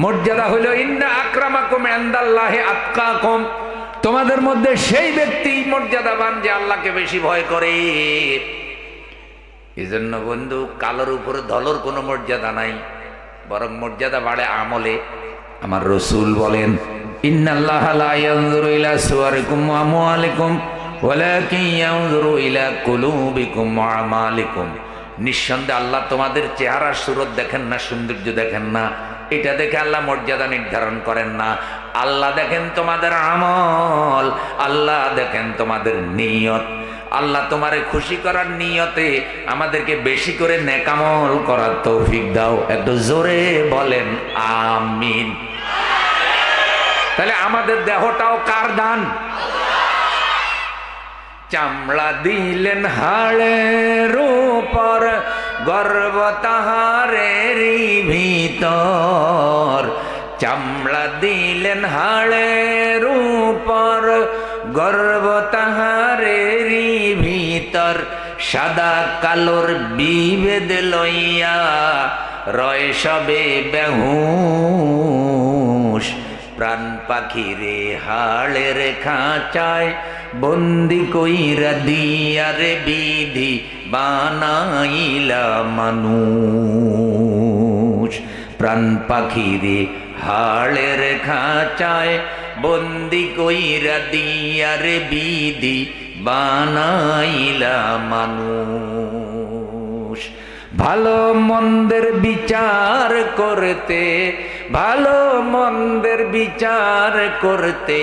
মর্যাদা হইল ইন্না আকরামাকুম ইনদাল্লাহি আতকাকুম, তোমাদের মধ্যে সেই ব্যক্তি মর্যাদাবান যে আল্লাহকে বেশি ভয় করে। এই জন্য বন্ধু, কালোর উপরে ধলোর কোনো মর্যাদা নাই, বরং মর্যাদা বাড়ে আমলে। আমার রসুল বলেন ইন্নাল্লাহা লা ইয়ানজুরু ইলা সুওয়ারিকুম ওয়া আমওয়ালিকুম ওয়ালাকিন ইয়ানজুরু ইলা কুলুবিকুম ওয়া আমালিকুম। নিঃসন্দেহে আল্লাহ তোমাদের চেহারা সুরত দেখেন না, সৌন্দর্য দেখেন না, এটা দেখে আল্লাহ মর্যাদা নির্ধারণ করেন না। আল্লাহ দেখেন তোমাদের আমল, আল্লাহ দেখেন তোমাদের নিয়ত। আল্লাহ তোমারে খুশি করার নিয়তে আমাদেরকে বেশি করে নেকামল করার তৌফিক দাও। একটু জোরে বলেন আমিন। তাহলে আমাদের দেহটাও কার দান? চামড়া দিলেন হাড়ের উপর, গর্ব তাহারেরই ভিতর। চামড়া দিলেন হাড়ের উপর, গর্ব তাহারেরই ভিতর। সাদা কালোর বিভেদ লইয়া রয় সবে বেহুশ। প্রাণ পাখিরে হাড়ের খাঁচায় বন্দি কইরা দিয়ারে বিধি বানাইলা মানুষ। প্রাণ পাখিরে হাড়ের খাঁচায় বন্দি কইরা দিয়ারে বিধি বানাইলা মানুষ। ভালো মন্দের বিচার করতে, ভালো মন্দের বিচার করতে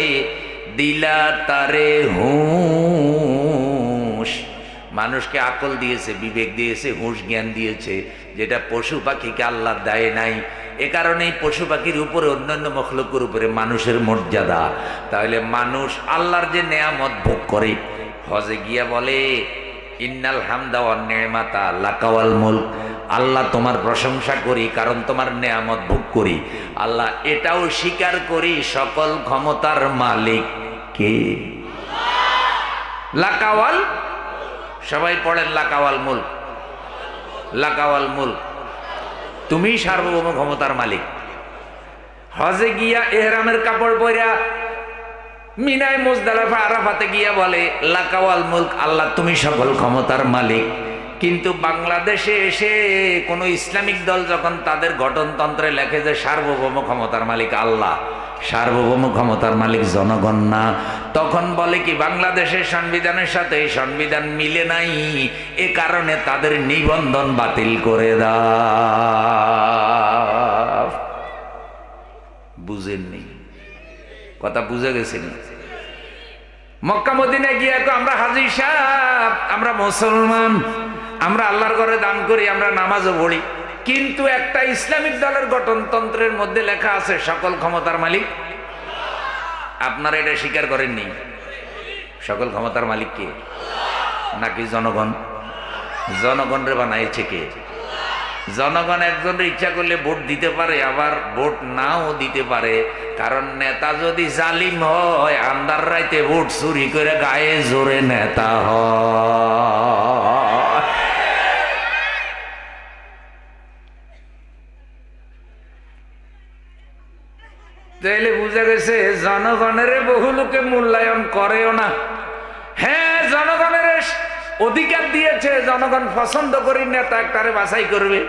দিলা তারে হুঁশ। মানুষকে আকল দিয়েছে, বিবেক দিয়েছে, হুঁশ জ্ঞান দিয়েছে, যেটা পশু পাখিকে আল্লাহ দেয় নাই। এ কারণেই পশু পাখির উপরে, অন্যান্য মখলুকের উপরে মানুষের মর্যাদা। তাহলে মানুষ আল্লাহর যে নেয়ামত ভোগ করে, হজে গিয়া বলে ইন্নাল হামদা ওয়ান নি'মাতা লাকা ওয়াল মুলক, আল্লাহ তোমার প্রশংসা করি কারণ তোমার নেয়ামত ভোগ করি। আল্লাহ এটাও স্বীকার করি সকল ক্ষমতার মালিক কে? লাকা ওয়াল, সবাই পড়েন লাকা ওয়াল মুলক, লাকা ওয়াল মুলক, তুমি সার্বভৌম ক্ষমতার মালিক। হজে গিয়া ইহরামের কাপড় পরিয়া মিনায় মুজদালিফা আরাফাতে গিয়া বলে লাকা ওয়াল মুলক, আল্লাহ তুমি সকল ক্ষমতার মালিক। কিন্তু বাংলাদেশে এসে কোনো ইসলামিক দল যখন তাদের গঠনতন্ত্রে লেখে যে সার্বভৌম ক্ষমতার মালিক আল্লাহ, সার্বভৌম ক্ষমতার মালিক জনগণ না, তখন বলে কি বাংলাদেশের সংবিধানের সাথে এই সংবিধান মিলে নাই, এ কারণে তাদের নিবন্ধন বাতিল করে দাও। বুঝেননি কথা? বুঝে গেছেন? মক্কা মদিনায় গিয়ে আমরা হাজী সাহেব, আমরা মুসলমান, আমরা আল্লাহর ঘরে দান করি, আমরা নামাজও পড়ি, কিন্তু একটা ইসলামিক দলের গঠনতন্ত্রের মধ্যে লেখা আছে সকল ক্ষমতার মালিক। আপনারা এটা স্বীকার করেননি? সকল ক্ষমতার মালিক কে? নাকি জনগণ? জনগণরে বানাইছে কে? জনগণ একজনের ইচ্ছা করলে ভোট দিতে পারে, আবার ভোট নাও দিতে পারে। কারণ নেতা যদি জালিম হয়, আন্দার রাইতে ভোট চুরি করে গায়ে জোরে নেতা হয়। তাইলে বুঝা গেছে জনগণের বহু লোকে মূল্যায়ন করেও না। হ্যাঁ, জনগণের অধিকার দিয়েছে, জনগণ পছন্দ করি নেতা একটারে বাছাই করবে।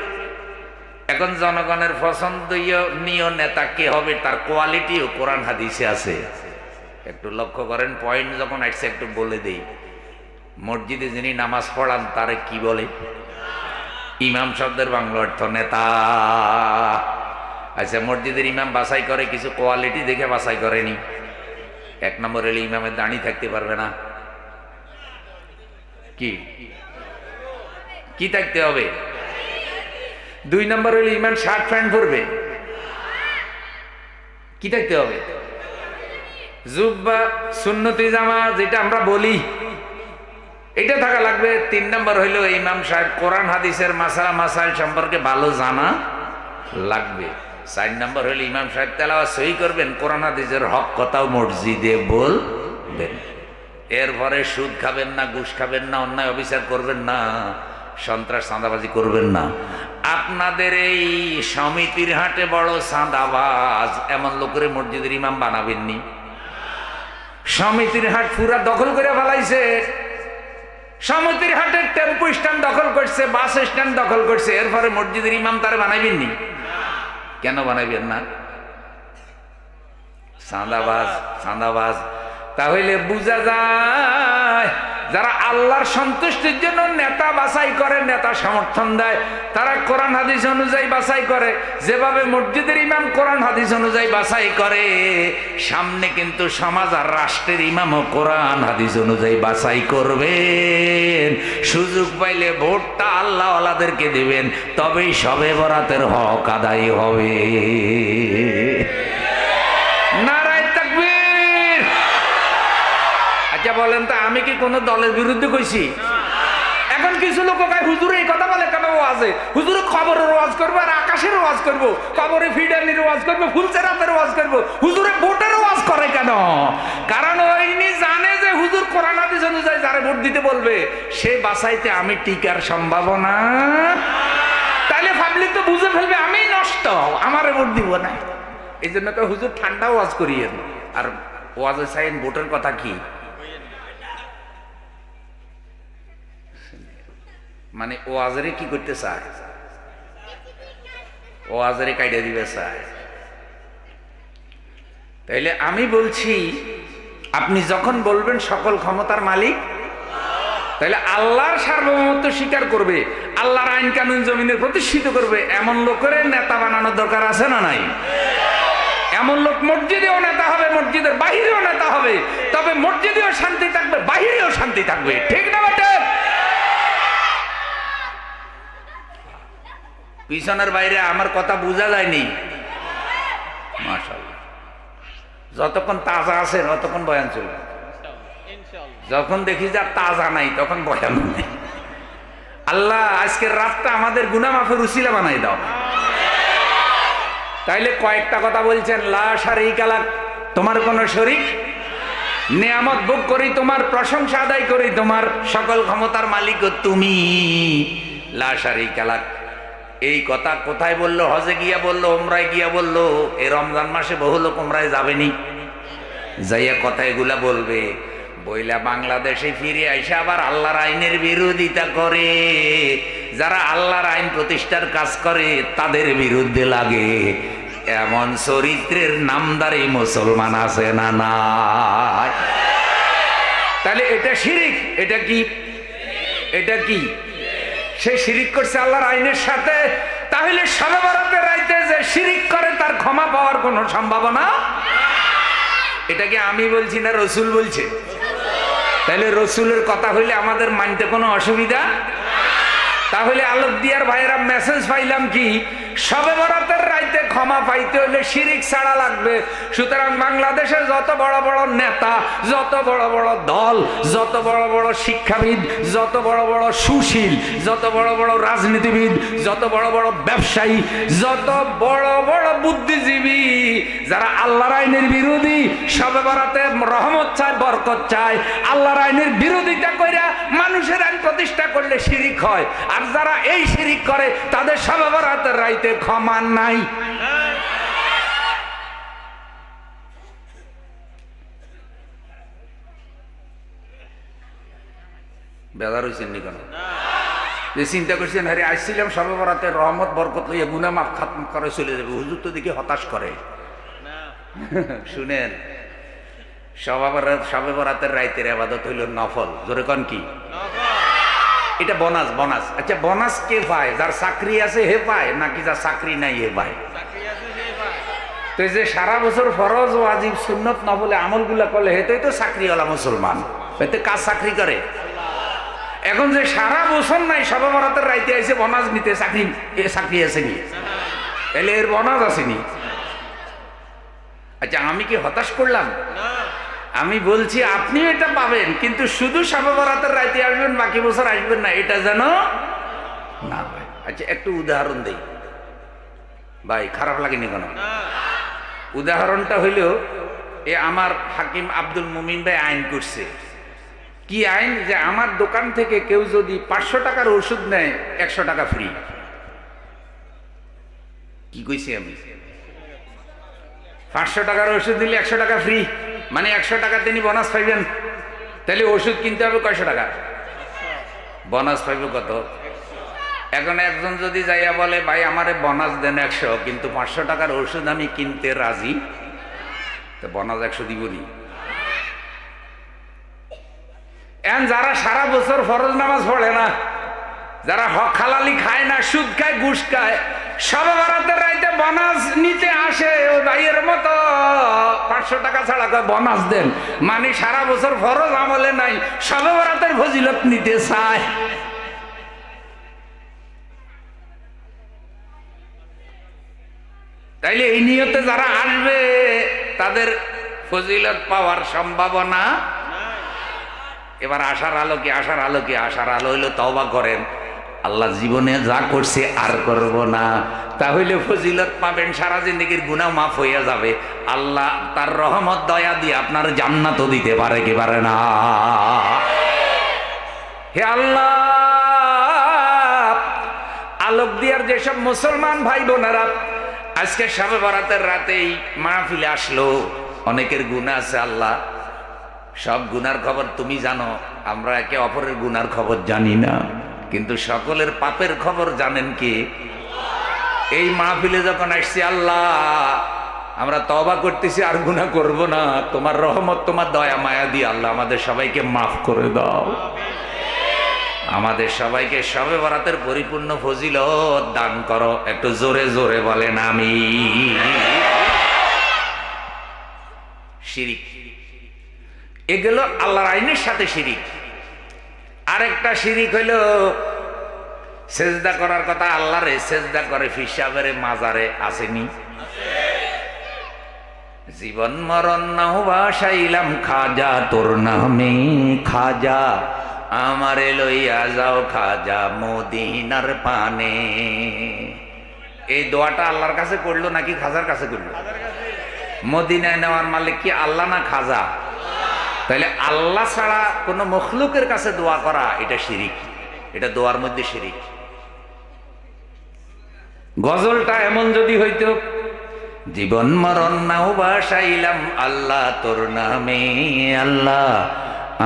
এখন জনগণের পছন্দনীয় নেতা কে হবে, তার কোয়ালিটিও কোরআন হাদিসে আছে। একটু লক্ষ্য করেন, পয়েন্ট যখন আসছে একটু বলে দেই। মসজিদে যিনি নামাজ পড়ান তারে কি বলে? ইমাম শব্দের বাংলা অর্থ নেতা। আচ্ছা, মসজিদের ইমাম বাছাই করে কিছু কোয়ালিটি দেখে বাছাই করেনি। এক নম্বর হলে ইমামের দাঁড়ি থাকতে পারবে না। কি কি থাকতে হবে? দুই নম্বর হলে ইমাম শার্ট প্যান্ট পরবে। কি থাকতে হবে? জুব্বা সুন্নতি জামা যেটা আমরা বলি এটা থাকা লাগবে। তিন নম্বর হইল ইমাম সাহেব কোরআন হাদিসের মাসালা মাসাইল সম্পর্কে ভালো জানা লাগবে। চার নম্বর হইল ইমাম সাহেব তেলাওয়াত সহি করবেন, কোরআন হাদিসের হক কথাও মসজিদে বলবেন। এরপরে সুদ খাবেন না, ঘুষ খাবেন না, অন্যায় অবিচার করবেন না, সন্ত্রাস চাঁদাবাজি করবেন না। আপনাদের এই সমিতির হাটে বড় চাঁদাবাজ এমন লোকের মসজিদের ইমাম বানাবেননি। সমিতির হাট পুরা দখল করে ফেলাইছে। সমিতির হাটের টেম্পো স্ট্যান্ড দখল করছে, বাস স্ট্যান্ড দখল করছে, এরপরে মসজিদের ইমাম তারা বানাইবেননি। কেন বানাইবেন না? চাঁদাবাজ চাঁদাবাজ। তাহলে বুঝা যায় যারা আল্লাহর সন্তুষ্টির জন্য নেতা বাছাই করে, নেতা সমর্থন দেয়, তারা কোরআন হাদিস অনুযায়ী বাছাই করে। যেভাবে মসজিদের ইমাম কোরআন হাদিস অনুযায়ী বাছাই করে, সামনে কিন্তু সমাজ আর রাষ্ট্রের ইমামও কোরআন হাদিস অনুযায়ী বাছাই করবেন। সুযোগ পাইলে ভোটটা আল্লাহওয়ালাদেরকে দিবেন, তবেই শবে বরাতের হক আদায় হবে। নারায়ে তাকবীর। আচ্ছা বলেন তো, আমি কি কোনো দলের বিরুদ্ধে কইছি? এখন কিছু লোক কয় হুজুর এই কথা বলে কেন? ওয়াজে হুজুর খবরের ওয়াজ করবো, আর আকাশের ওয়াজ করবো, কবরে ফিডানির ওয়াজ করবো, ফুলচেরাতের ওয়াজ করবো, হুজুরে ভোটের ওয়াজ করে কেন? কারণ ওইনি জানে যে হুজুর কোরআন হাদিস অনুযায়ী যারা ভোট দিতে বলবে সে বাছাইতে আমি টিকার সম্ভাবনা। তাইলে পাবলিক তো বুঝে ফেলবে আমি নষ্ট, আমারে ভোট দিব না। এই জন্য তো হুজুর ঠান্ডা ওয়াজ করিয়েন, আর ওয়াজে চাইন ভোটের কথা কি? মানে ওয়াজরে কি করতে চায়? ওয়াজরে কাইডা দিবে চায়। তাইলে আমি বলছি, আপনি যখন বলবেন সকল ক্ষমতার মালিক, তাহলে আল্লাহর সার্বভৌমত্ব স্বীকার করবে, আল্লাহর আইন কানুন জমিনে প্রতিষ্ঠিত করবে, এমন লোকের নেতা বানানোর দরকার আছে না নাই? এমন লোক মসজিদেও নেতা হবে, মসজিদের বাহিরেও নেতা হবে, তবে মসজিদেও শান্তি থাকবে, বাহিরেও শান্তি থাকবে। ঠিক না বেটা? পিছনের বাইরে আমার কথা বোঝা যায়নি? মাশাআল্লাহ। যতক্ষণ তাজা আছে ততক্ষণ বয়ান চলবে, যখন দেখি যা তাজা নাই তখন বয়ান নেই। আল্লাহ আজকের রাতটা আমাদের গুনাহ মাফের উসিলা বানাই দাও। তাইলে কয়েকটা কথা বলছেন, লা শারীকা লাক, তোমার কোনো শরীক, নিয়ামত ভোগ করি তোমার, প্রশংসা আদায় করি তোমার, সকল ক্ষমতার মালিক তুমি, লা শারীকা লাক। এই কথা কোথায় বললো? হজে গিয়া বললো, উমরায় গিয়া বললো। এই রমজান মাসে বহু লোক উমরায় যাবেনি, যাইয়া কথা এগুলা বলবে, বইলা বাংলাদেশে ফিরে আইসা আবার আল্লাহর আইনের বিরোধিতা করে। যারা আল্লাহর আইন প্রতিষ্ঠার কাজ করে তাদের বিরুদ্ধে লাগে, এমন চরিত্রের নামদারি মুসলমান আছে না নাই? তাহলে এটা শিরিক। এটা কি? এটা কি? সে শিরিক করছে আল্লাহর আইনের সাথে। তাহলে শবে বরাতের রাইতে যে শিরিক করে তার ক্ষমা পাওয়ার কোনো সম্ভাবনা? এটাকে আমি বলছি না, রসুল বলছে। তাহলে রসুলের কথা হইলে আমাদের মানতে কোনো অসুবিধা? তাহলে আলোক দিয়ার ভাইয়েরা মেসেজ পাইলাম কি, শবে বরাতের রাইতে ক্ষমা পাইতে হলে শিরিক ছাড়া লাগবে। সুতরাং বাংলাদেশের যত বড় বড় নেতা, যত বড় বড় দল, যত বড় বড় শিক্ষাবিদ, যত বড় বড় সুশীল, যত বড় বড় রাজনীতিবিদ, যত বড় বড় ব্যবসায়ী, যত বড় বড় বুদ্ধিজীবী, যারা আল্লাহর আইনের বিরোধী, শবে বরাতে রহমত চায়, বরকত চায়, আল্লাহর আইনের বিরোধিতা কইরা মানুষের আইন প্রতিষ্ঠা করলে শিরিক হয়। আর যারা এই শিরিক করে তাদের শবে বরাতের রাইতে ক্ষমা নাই। বেজার হয়েছেন নি কেন? যে চিন্তা করছেন আরে আসছিলাম শবে বরাতে রহমত বরকত লইয়া গুনাহ মাফ খাতম করে চলে যাবে, হুজুর তো দেখি হতাশ করে। শুনেন, শবে বরাতের রাইতের ইবাদত হইল নফল। জোরে কোন কি? এটা বোনাস। বোনাস, আচ্ছা বোনাস কে পায়? যার চাকরি আছে হে পায়, নাকি যার চাকরি নাই হে পায়? তো এই যে সারা বছর ফরজ ওয়াজিব সুন্নত নফলে আমলগুলা করলে হেতেই তো চাকরিওয়ালা মুসলমান, এতে কাজ চাকরি করে। এখন যে সারা বছর নাই শবে বরাতের রাইতে আইছে বোনাস নিতে, চাকরি আসেনি, এলে এর বোনাস আসেনি। আচ্ছা আমি কি হতাশ করলাম? আমি বলছি আপনিও এটা পাবেন, কিন্তু শুধু শবে বরাতের রাইতে আসবেন, বাকি বছর আসবেন না, এটা যেন না হয়। আচ্ছা একটু উদাহরণ দেই ভাই, খারাপ লাগেনি কোনো? উদাহরণটা হইল, এ আমার হাকিম আব্দুল মুমিন ভাই আইন করছে। কি আইন? যে আমার দোকান থেকে কেউ যদি 500 টাকার ওষুধ নেয় 100 টাকা ফ্রি। কি কইছি আমি? 500 টাকার ওষুধ দিলে 100 টাকা ফ্রি, মানে 100 টাকা তিনি বোনাস পাইবেন। তাহলে ওষুধ কিনতে হবে কয়শো টাকা, বোনাস পাইব কত? এখন একজন যদি যাইয়া বলে ভাই আমারে বোনাস দেন 100, কিন্তু 500 টাকার ওষুধ আমি কিনতে রাজি, তো বোনাস 100 দিবনি। এখন যারা সারা বছর ফরজ নামাজ পড়ে না, যারা হক হালালি খায় না, সুদ খায়, ঘুষ খায়, শবে বরাতের রাইতে বোনাস নিতে আসে, ওই ভাইয়ের মতো 500 টাকা ছাড়া কয় বোনাস দেন, মানে সারা বছর ফরজ আমলে নাই, শবে বরাতের ফজিলত নিতে চায়। তাইলে এই নিয়তে যারা আসবে তাদের ফজিলত পাওয়ার সম্ভাবনা। এবার আশার আলো কি? আশার আলো কি? আশার আলো হইলো তওবা করেন, আল্লাহ জীবনে যা করছে আর করব না, তাহলে ফজিলত পাবেন, সারা জিন্দেগির গুনাহ মাফ হইয়া যাবে, আল্লাহ তার রহমত দয়া দিয়ে আপনার জান্নাতও দিতে পারে কি পারে না? হে আল্লাহ, আলোক দিয়ার যেসব মুসলমান ভাই বোনেরা আজকে শবে বরাতের রাতেই মাহফিলে আসলো, অনেকের গুনাহ আছে, আল্লাহ সব গুনার খবর তুমি জানো, আমরা একে অপরের গুনার খবর জানি না, কিন্তু সকলের পাপের খবর জানেন কি? এই মাহফিলে যখন আসছি আল্লাহ আমরা তওবা করতেছি, আর গুনাহ করব না, তোমার রহমত তোমার দয়া মায়া দিয়ে আল্লাহ আমাদের সবাইকে মাফ করে দাও, আমাদের সবাইকে শবে বরাতের পরিপূর্ণ ফজিলত দান করো। একটু জোরে জোরে বলেন আমিন। শিরিক এগুলো আল্লাহর আইনের সাথে শিরিক। আরেকটা শিরিক হইল সেজদা করার কথা, আল্লাহরে সেজদা করে ফিসাবের মাজারে, আসেনি? জীবন মরণ নাও বাসাইলাম খাজা, তোর নামে খাজা, আমারে লইয়া যাও খাজা মদিনার পানে। এই দোয়াটা আল্লাহর কাছে করলো নাকি খাজার কাছে করলো? মদিনায় নেওয়ার মালিক কি আল্লাহ না খাজা? তাহলে আল্লাহ ছাড়া কোন মখলুকের কাছে দোয়া করা এটা শিরিক, এটা দোয়ার মধ্যে শিরিক। গজলটা এমন যদি হইতো, জীবন মরণ নাও বাসাইলাম আল্লাহ তোর নামে, আল্লাহ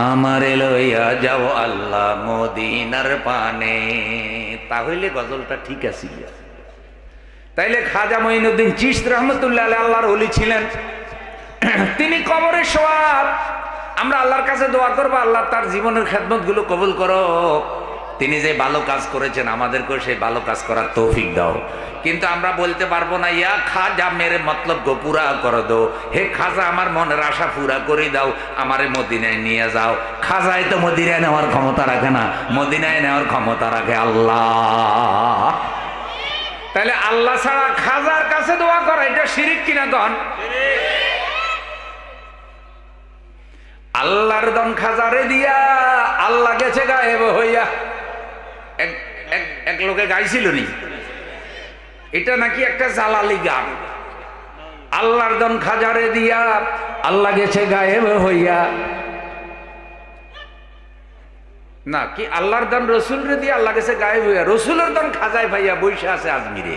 আমারে লইয়া যাও আল্লাহ মদিনার পানে, তাহলে গজলটা ঠিক আছে। তাইলে খাজা মঈনুদ্দিন চিশতি রহমতুল্লাহ আলাইহি আল্লাহর ওলি ছিলেন, তিনি কবরে শোয়া, আমরা আল্লাহর কাছে দোয়া করবো আল্লাহ তার জীবনের খেদমত গুলো কবুল করো, তিনি যে ভালো কাজ করেছেন আমাদেরকেও সেই ভালো কাজ করার তৌফিক দাও। কিন্তু আমরা বলতে পারবো না ইয়া খাজা মেরে মতলব গো পুরা করে দো, হে খাজা আমার মনের আশা পুরা করে দাও, আমারে মদিনায় নিয়ে যাও। খাজায় তো মদিনায় নেওয়ার ক্ষমতা রাখে না, মদিনায় নেওয়ার ক্ষমতা রাখে আল্লাহ। তাহলে আল্লাহ ছাড়া খাজার কাছে দোয়া করা এটা শিরিক কিনা কন? আল্লাহর দন খাজারে দিয়া আল্লাহ গেছে গায়েব হইয়া, এক লোকে গাইছিল নি, এটা নাকি একটা জালালি গান। আল্লাহর দন খাজারে দিয়া আল্লাহ গেছে গায়েব হইয়া, না কি আল্লাহর দান রসুল রে দিয়ে আল্লাহ গেছে গায়েব হইয়া, রসুলের দান খাজায় ভাইয়া বৈশা আছে আজমিরে,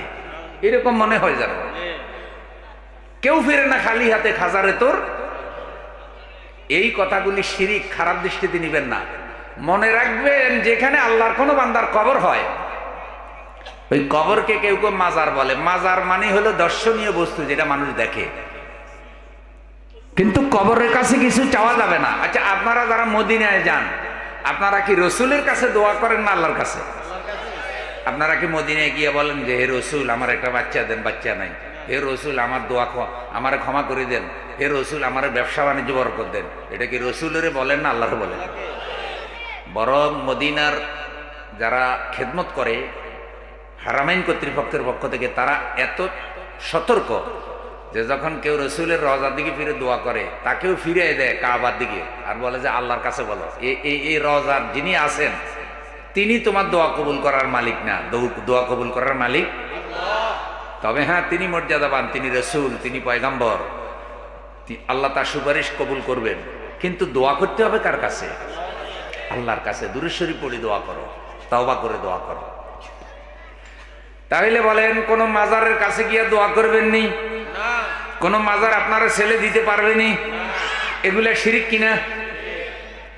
এরকম মনে হয় যেন। কেউ ফিরে না খালি হাতে খাজারে তোর। এই কথাগুলি শিরিক, খারাপ দৃষ্টিতে নিবেন না। মনে রাখবেন যেখানে আল্লাহর কোনো বান্দার কবর হয়, ওই কবরকে কেউ কেউ মাজার বলে। মাজার মানে হলো দর্শনীয় বস্তু যেটা মানুষ দেখে, কিন্তু কবরের কাছে কিছু চাওয়া যাবে না। আচ্ছা, আপনারা যারা মদিনায় যান, আপনারা কি রসুলের কাছে দোয়া করেন না আল্লাহর কাছে? আপনারা কি মদিনায় গিয়ে বলেন যে হে রসুল আমার একটা বাচ্চা দেন, বাচ্চা নাই, হে রসুল আমার দোয়া আমার ক্ষমা করে দেন, হে রসুল আমার ব্যবসা বাণিজ্য বরকত দেন? এটা কি রসুলের বলেন না আল্লাহর বলেন? বরং মদিনার যারা খেদমত করে হারামাইন কর্তৃপক্ষের পক্ষ থেকে, তারা এত সতর্ক যে যখন কেউ রসুলের রওজার দিকে ফিরে দোয়া করে, তাকেও ফিরে দেয় কাবার দিকে আর বলে যে আল্লাহর কাছে বলো, এই রওজার যিনি আছেন তিনি তোমার দোয়া কবুল করার মালিক না, দোয়া কবুল করার মালিক। তবে হ্যাঁ, তিনি মর্যাদাবান, তিনি রসুল, তিনি পয়গাম্বর, আল্লাহ তার সুপারিশ কবুল করবেন, কিন্তু দোয়া করতে হবে কার কাছে? আল্লাহর কাছে। দুরূদ শরীফ পড়ে দোয়া করো, তওবা করে দোয়া করো। তাহলে বলেন কোন মাজারের কাছে গিয়ে দোয়া করবেন নি? কোন মাজার আপনারা ছেলে দিতে পারবেনি? এগুলা শিরিক কিনা?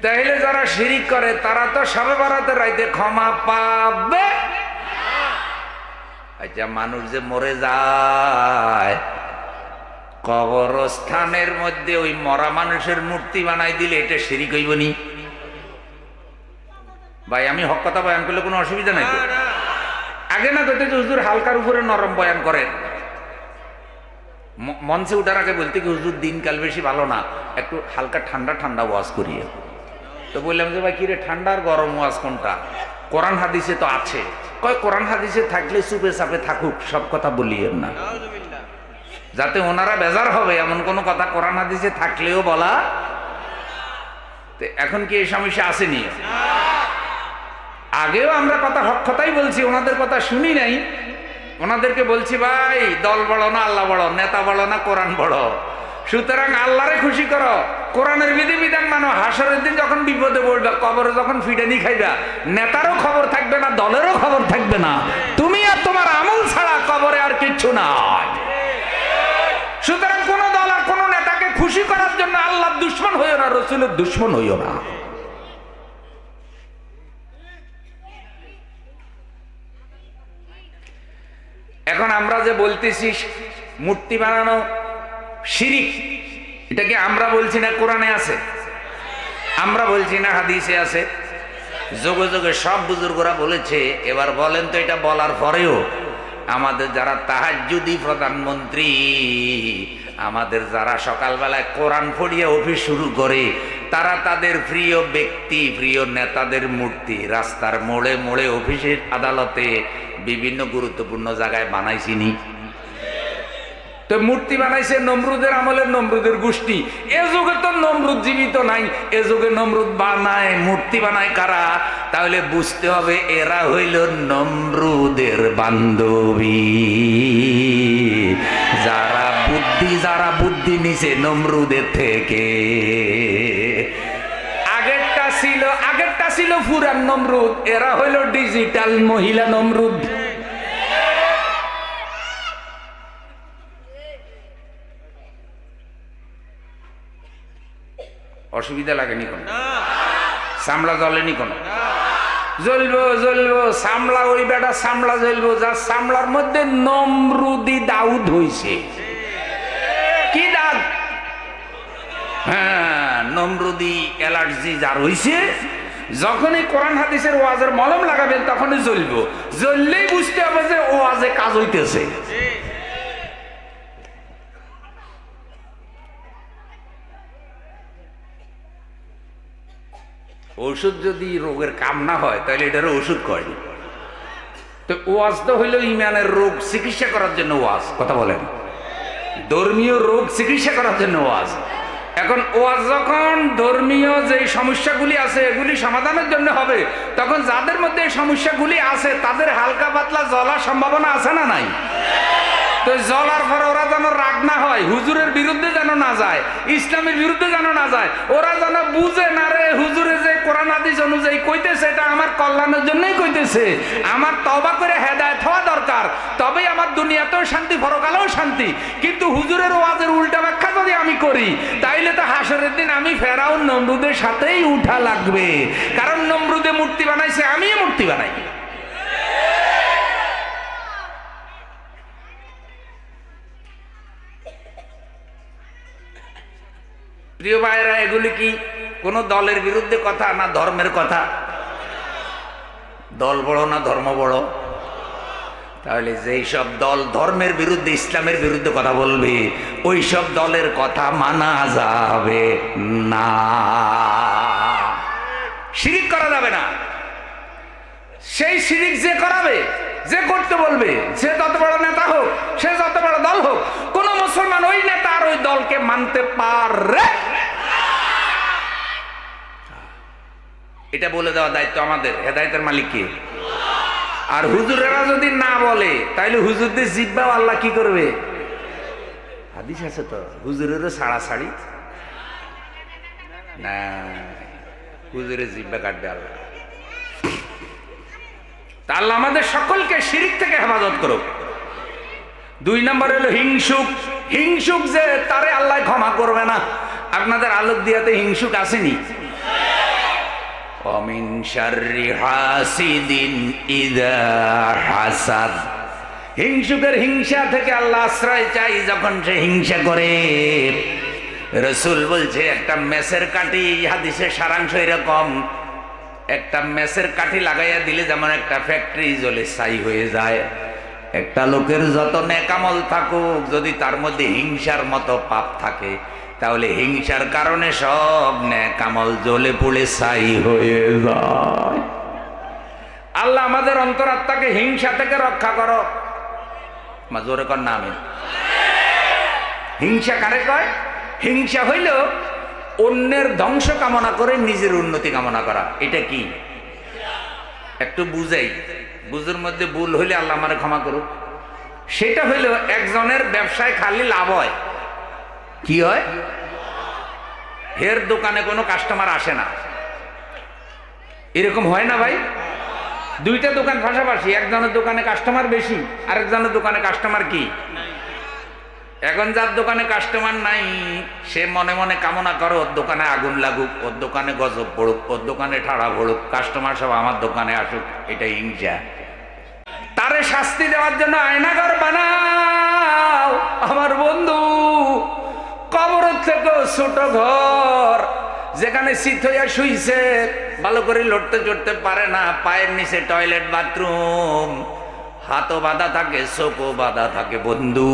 তাহলে যারা শিরিক করে তারা তো শবে বরাতের রাইতে ক্ষমা পাবে। আচ্ছা, মানুষ যে মরে যায় কবরস্থানের মধ্যে ওই মরা মানুষের মূর্তি বানাই দিলে এটা শিরিক হইব নি? ভাই আমি হক কথা বয়ান করলে কোনো অসুবিধা নাই তো? আগে না কইতে যে হুজুর হালকার উপরে নরম বয়ান করেন, মঞ্চে উঠার আগে বলতে কি হুজুর দিনকাল বেশি ভালো না, একটু হালকা ঠান্ডা ঠান্ডা ওয়াজ করিয়ে। তো বললাম যে ভাই কিরে ঠান্ডা আর গরম ওয়াজ কোনটা? কোরআন হাদিসে তো আছে। কয় কোরআন হাদিসে থাকলে চুপে চাপে থাকুক, সব কথা বলিয়েন না, যাতে ওনারা বেজার হবে এমন কোন কথা কোরআন হাদিসে থাকলেও বলা। এখন কি এই সমস্যা আসেনি? আগেও আমরা কথা হক কথাই বলছি, ওনাদের কথা শুনি নাই। ওনাদেরকে বলছি ভাই দল বড় না আল্লাহ বড়, নেতা বড় না কোরআন বড়, সুতরাং আল্লাহরে খুশি করো, কোরআনের বিধিবিধান মানো। হাসরের দিন যখন বিপদে পড়বে, কবরে যখন ফিডানি খাইবা, নেতারও খবর থাকবে না, দলেরও খবর থাকবে না, তুমি আর তোমার আমল ছাড়া কবরে আর কিচ্ছু নাই। সুতরাং কোন দল আর কোন নেতাকে খুশি করার জন্য আল্লাহর দুশমন হইও না, রসুলের দুশমন হইও না। এখন আমরা যে বলতেছি মূর্তি বানানো শিরিক, এটা কি আমরা বলছি না কোরআনে আছে? আমরা বলছি না হাদিসে আছে? যোগে যোগে সব বুজুর্গরা বলেছে। এবার বলেন তো, এটা বলার পরেও আমাদের যারা তাহাজ্জুদি প্রধানমন্ত্রী, আমাদের যারা সকালবেলায় কোরআন পড়িয়ে অফিস শুরু করে, তারা তাদের প্রিয় ব্যক্তি, প্রিয় নেতাদের মূর্তি রাস্তার মোড়ে মোড়ে, অফিসের আদালতে, বিভিন্ন গুরুত্বপূর্ণ জায়গায় বানাইছিনি? তো মূর্তি বানাইছে নমরুদের আমলের নমরুদের গোষ্ঠী। এ যুগে তো নমরুদ জীবিত নাই, এ যুগে নমরুদ বানায়, মূর্তি বানায় কারা? তাহলে বুঝতে হবে এরা হইল নমরুদের বান্ধবী, যারা বুদ্ধি নিছে নমরুদের থেকে। আগেরটা ছিল পুরান নমরুদ, এরা হইল ডিজিটাল মহিলা নমরুদ। অসুবিধা লাগেনি কোন? সামলা জ্বলেনি কোন? জ্বলবো জ্বলবো, সামলা ওই বেটা সামলা জ্বলবো, যার সামলার মধ্যে নমরুদি দাউদ হইছে। কি দাগ? হ্যাঁ, নমরুদি অ্যালার্জি যার হইছে, যখনই কোরআন হাদিসের ওয়াজের মলম লাগাবেন তখনই জ্বলবো। জ্বললেই বুঝতে হবে যে ওয়াজে কাজ হইতেছে। ঔষধ যদি রোগের কাম না হয় তাহলে এটার ওষুধ কয়নি। তো ওয়াজ তো হইল ইমানের রোগ চিকিৎসা করার জন্য ওয়াজ, কথা বলেন, ধর্মীয় রোগ চিকিৎসা করার জন্য ওয়াজ। এখন ওয়াজ যখন ধর্মীয় যে সমস্যাগুলি আছে এগুলি সমাধানের জন্য হবে, তখন যাদের মধ্যে এই সমস্যাগুলি আছে তাদের হালকা পাতলা জ্বলার সম্ভাবনা আছে না নাই? তো জ্বলার পর ওরা যেন রাগ না হয়, হুজুরের বিরুদ্ধে যেন না যায়, ইসলামের বিরুদ্ধে যেন না যায়, ওরা যেন বুঝে না রে হুজুরে যে কোরআন হাদিস অনুযায়ী কইতেছে এটা আমার কল্যাণের জন্যই কইতেছে, আমার তওবা করে হেদায়েত হওয়া দরকার, তবেই আমার দুনিয়াতেও শান্তি পরকালেও শান্তি। কিন্তু হুজুরের ওয়াজের উল্টা ব্যাখ্যা যদি আমি করি তাইলে তো হাসরের দিন আমি ফেরাউন নমরুদের সাথেই উঠা লাগবে, কারণ নমরুদে মূর্তি বানাইছে, আমিও মূর্তি বানাই। প্রিয় ভাইরা, এগুলি কি কোন দলের বিরুদ্ধে কথা না ধর্মের কথা? দল বড় না ধর্ম বড়? তাহলে যেই সব দল ধর্মের বিরুদ্ধে ইসলামের বিরুদ্ধে কথা বলবে ওই সব দলের কথা মানা যাবে না, শিরিক করা যাবে না। সেই শিরিক যে করাবে, যে করতে বলবে, সে যত বড় নেতা হোক, সে যত বড় দল হোক, কোন মুসলমান ওই নেতা আর ওই দলকে মানতে পারে? এটা বলে দেওয়া দায়িত্ব আমাদের। হেদায়েতের মালিক কে? আর হুজুরেরা যদি না বলে তাইলে হুজুরদের জিব্বাও আল্লাহ কি করবে? হাদিস আছে তো, হুজুরেরও ছাড়াছাড়ি না, হুজুরের জিব্বা কাটবে আল্লাহ। তা আল্লাহ আমাদের সকলকে শিরিক থেকে হেফাজত করুক। 2 নম্বর হলো হিংসুক। হিংসুক যে তারে আল্লাহ ক্ষমা করবে না। আপনাদের আলোক দিয়াতে হিংসুক আসেনি? অমিন শাররি হাসিদিন ইযা হাসাদ। হিংসুকের হিংসা থেকে আল্লাহ আশ্রয় চাই যখন সে হিংসা করে। রাসূল বলছে একটা মেসের কাঠি, হাদিসের সারাংশ এরকম, একটা মেসের কাঠি লাগাইয়া দিলে যেমন একটা ফ্যাক্টরি জ্বলে ছাই হয়ে যায়। একটা লোকের যত নেকামল থাকুক, যদি তার মধ্যে হিংসার মতো পাপ থাকে তাহলে হিংসার কারণে সব নেকামল জ্বলে পুড়ে ছাই হয়ে যায়। আল্লাহ আমাদের অন্তরাত্মাকে হিংসা থেকে রক্ষা করো। জোরে কর না আমিন। হিংসা কারে কয়? হিংসা হইল অন্যের ধ্বংস কামনা করে নিজের উন্নতি কামনা করা। এটা কি একটু বুঝাই, বুঝের মধ্যে ভুল হইলে আল্লাহ আমারে ক্ষমা করুক। সেটা হইল একজনের ব্যবসায় খালি লাভ হয়, কি হয়? হের দোকানে কোনো কাস্টমার আসে না, এরকম হয় না ভাই? 2টা দোকান পাশাপাশি, একজনের দোকানে কাস্টমার বেশি, আরেকজনের দোকানে কাস্টমার কি? এখন যার দোকানে কাস্টমার নাই সে মনে মনে কামনা করে ওর দোকানে আগুন লাগুক, ওর দোকানে গজব পড়ুক, ওর দোকানে ঠাড়া পড়ুক, কাস্টমার সব আমার দোকানে আসুক। এটা হিংসা। তারে শাস্তি দেওয়ার জন্য আয়নাঘর বানাও আমার বন্ধু, কবরের থেকে ছোট ঘর, যেখানে শীত হইয়া শুইছে, ভালো করে লড়তে চড়তে পারে না, পায়ের নিচে টয়লেট বাথরুম, হাতও বাঁধা থাকে, চোখও বাঁধা থাকে। বন্ধু,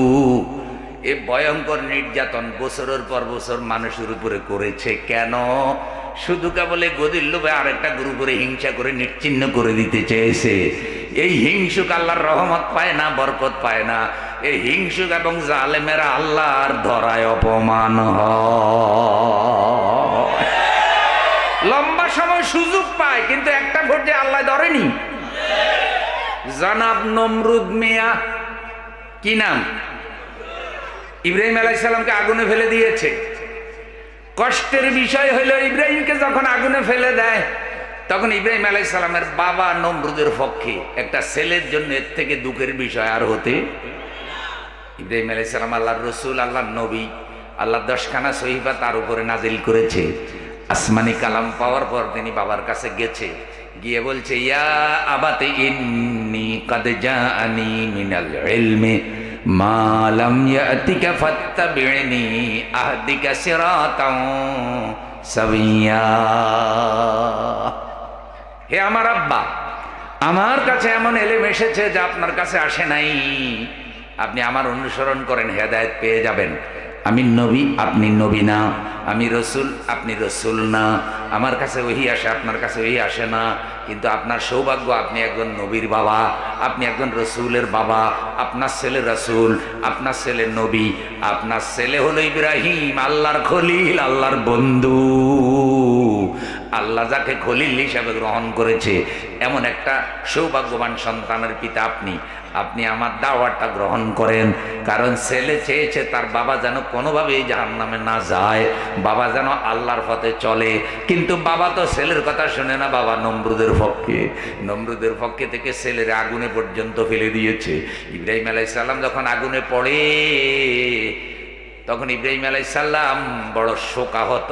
এ ভয়ঙ্কর নির্যাতন বছরের পর বছর মানুষের উপরে করেছে কেন? শুধু কেবলে গদির লোভে আরেকটা গুরু করে হিংসা করে নিশ্চিহ্ন করে দিতে চেয়েছে। এই হিংসুক আল্লাহর রহমত পায় না, বরকত পায় না। এই হিংসুক এবং জালেমেরা আল্লাহর ধরায় অপমান হয়। লম্বা সময় সুযোগ পায়, কিন্তু একটা ভোটে আল্লাহ ধরেনি। জনাব নমরুদ মিয়া, কি নাম? ইব্রাহিম আলাইহিস সালামকে আগুনে ফেলে দিয়েছে। কষ্টের বিষয় হইল ইব্রাহিমকে যখন আগুনে ফেলে দেয় তখন ইব্রাহিম আলাইহিস সালামের বাবা নমরুদের পক্ষে একটা ছেলের জন্য এর থেকে দুঃখের বিষয় আর হতে। ইব্রাহিম আলাইহিস সালাম আল্লাহর রসুল, আল্লাহর নবী, আল্লাহ 10খানা সহিফা তার উপরে নাজিল করেছে। আসমানি কালাম পাওয়ার পর তিনি বাবার কাছে গেছে, গিয়ে বলছে, ইয়া আবাতি ইন্নী কাদ জাআনি মিনাল ইলমি মা লাম ইয়াতিকা ফাত্তাবি'নি আহদিকা সিরাতাও সাবিয়্যা। হে আমার আব্বা, আমার কাছে এমন এলেম এসেছে যা আপনার কাছে আসে নাই, আপনি আমার অনুসরণ করেন, হেদায়েত পেয়ে যাবেন। আমি নবী, আপনি নবী না। আমি রসুল, আপনি রসুল না। আমার কাছে ওহি আসে, আপনার কাছে ওহি আসে না। কিন্তু আপনার সৌভাগ্য, আপনি একজন নবীর বাবা, আপনি একজন রসুলের বাবা। আপনার ছেলে রসুল, আপনার ছেলে নবী, আপনার ছেলে হলো ইব্রাহিম, আল্লাহর খলিল, আল্লাহর বন্ধু। আল্লাহ যাকে খলিল হিসাবে গ্রহণ করেছে, এমন একটা সৌভাগ্যবান সন্তানের পিতা আপনি। আপনি আমার দাওয়াতটা গ্রহণ করেন, কারণ ছেলে চেয়েছে তার বাবা যেন কোনোভাবেই জাহান্নামে না যায়, বাবা যেন আল্লাহর পথে চলে। কিন্তু বাবা তো ছেলের কথা শুনে না, বাবা নমরুদের পক্ষে। নমরুদের পক্ষে থেকে ছেলের আগুনে পর্যন্ত ফেলে দিয়েছে। ইব্রাহিম আলাইহিস সালাম যখন আগুনে পড়ে, তখন ইব্রাহিম আলাইহিস সালাম বড় শোকাহত,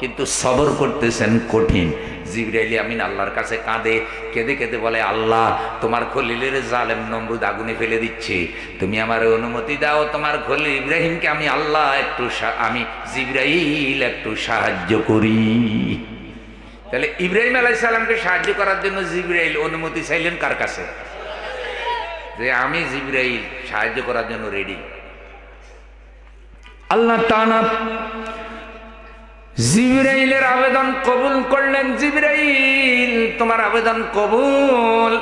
কিন্তু সবর করতেছেন কঠিন। জিবরাইল আমিন আল্লাহর কাছে কাঁদে, কেঁদে কেঁদে বলে, আল্লাহ, তোমার খলিলের জালেম নমরুদ আগুনে ফেলে দিচ্ছে, তুমি আমার অনুমতি দাও, তোমার খলিল ইব্রাহিমকে আমি আল্লাহ আমি জিবরাইল একটু সাহায্য করি। তাহলে ইব্রাহিম আলাইহিস সালামকে সাহায্য করার জন্য জিবরাইল অনুমতি চাইলেন কার কাছে? যে আমি জিবরাইল সাহায্য করার জন্য রেডি। আল্লাহ তাআলা জিবরাইলের আবেদন কবুল করলেন। জিবরাইল, তোমার আবেদন কবুল,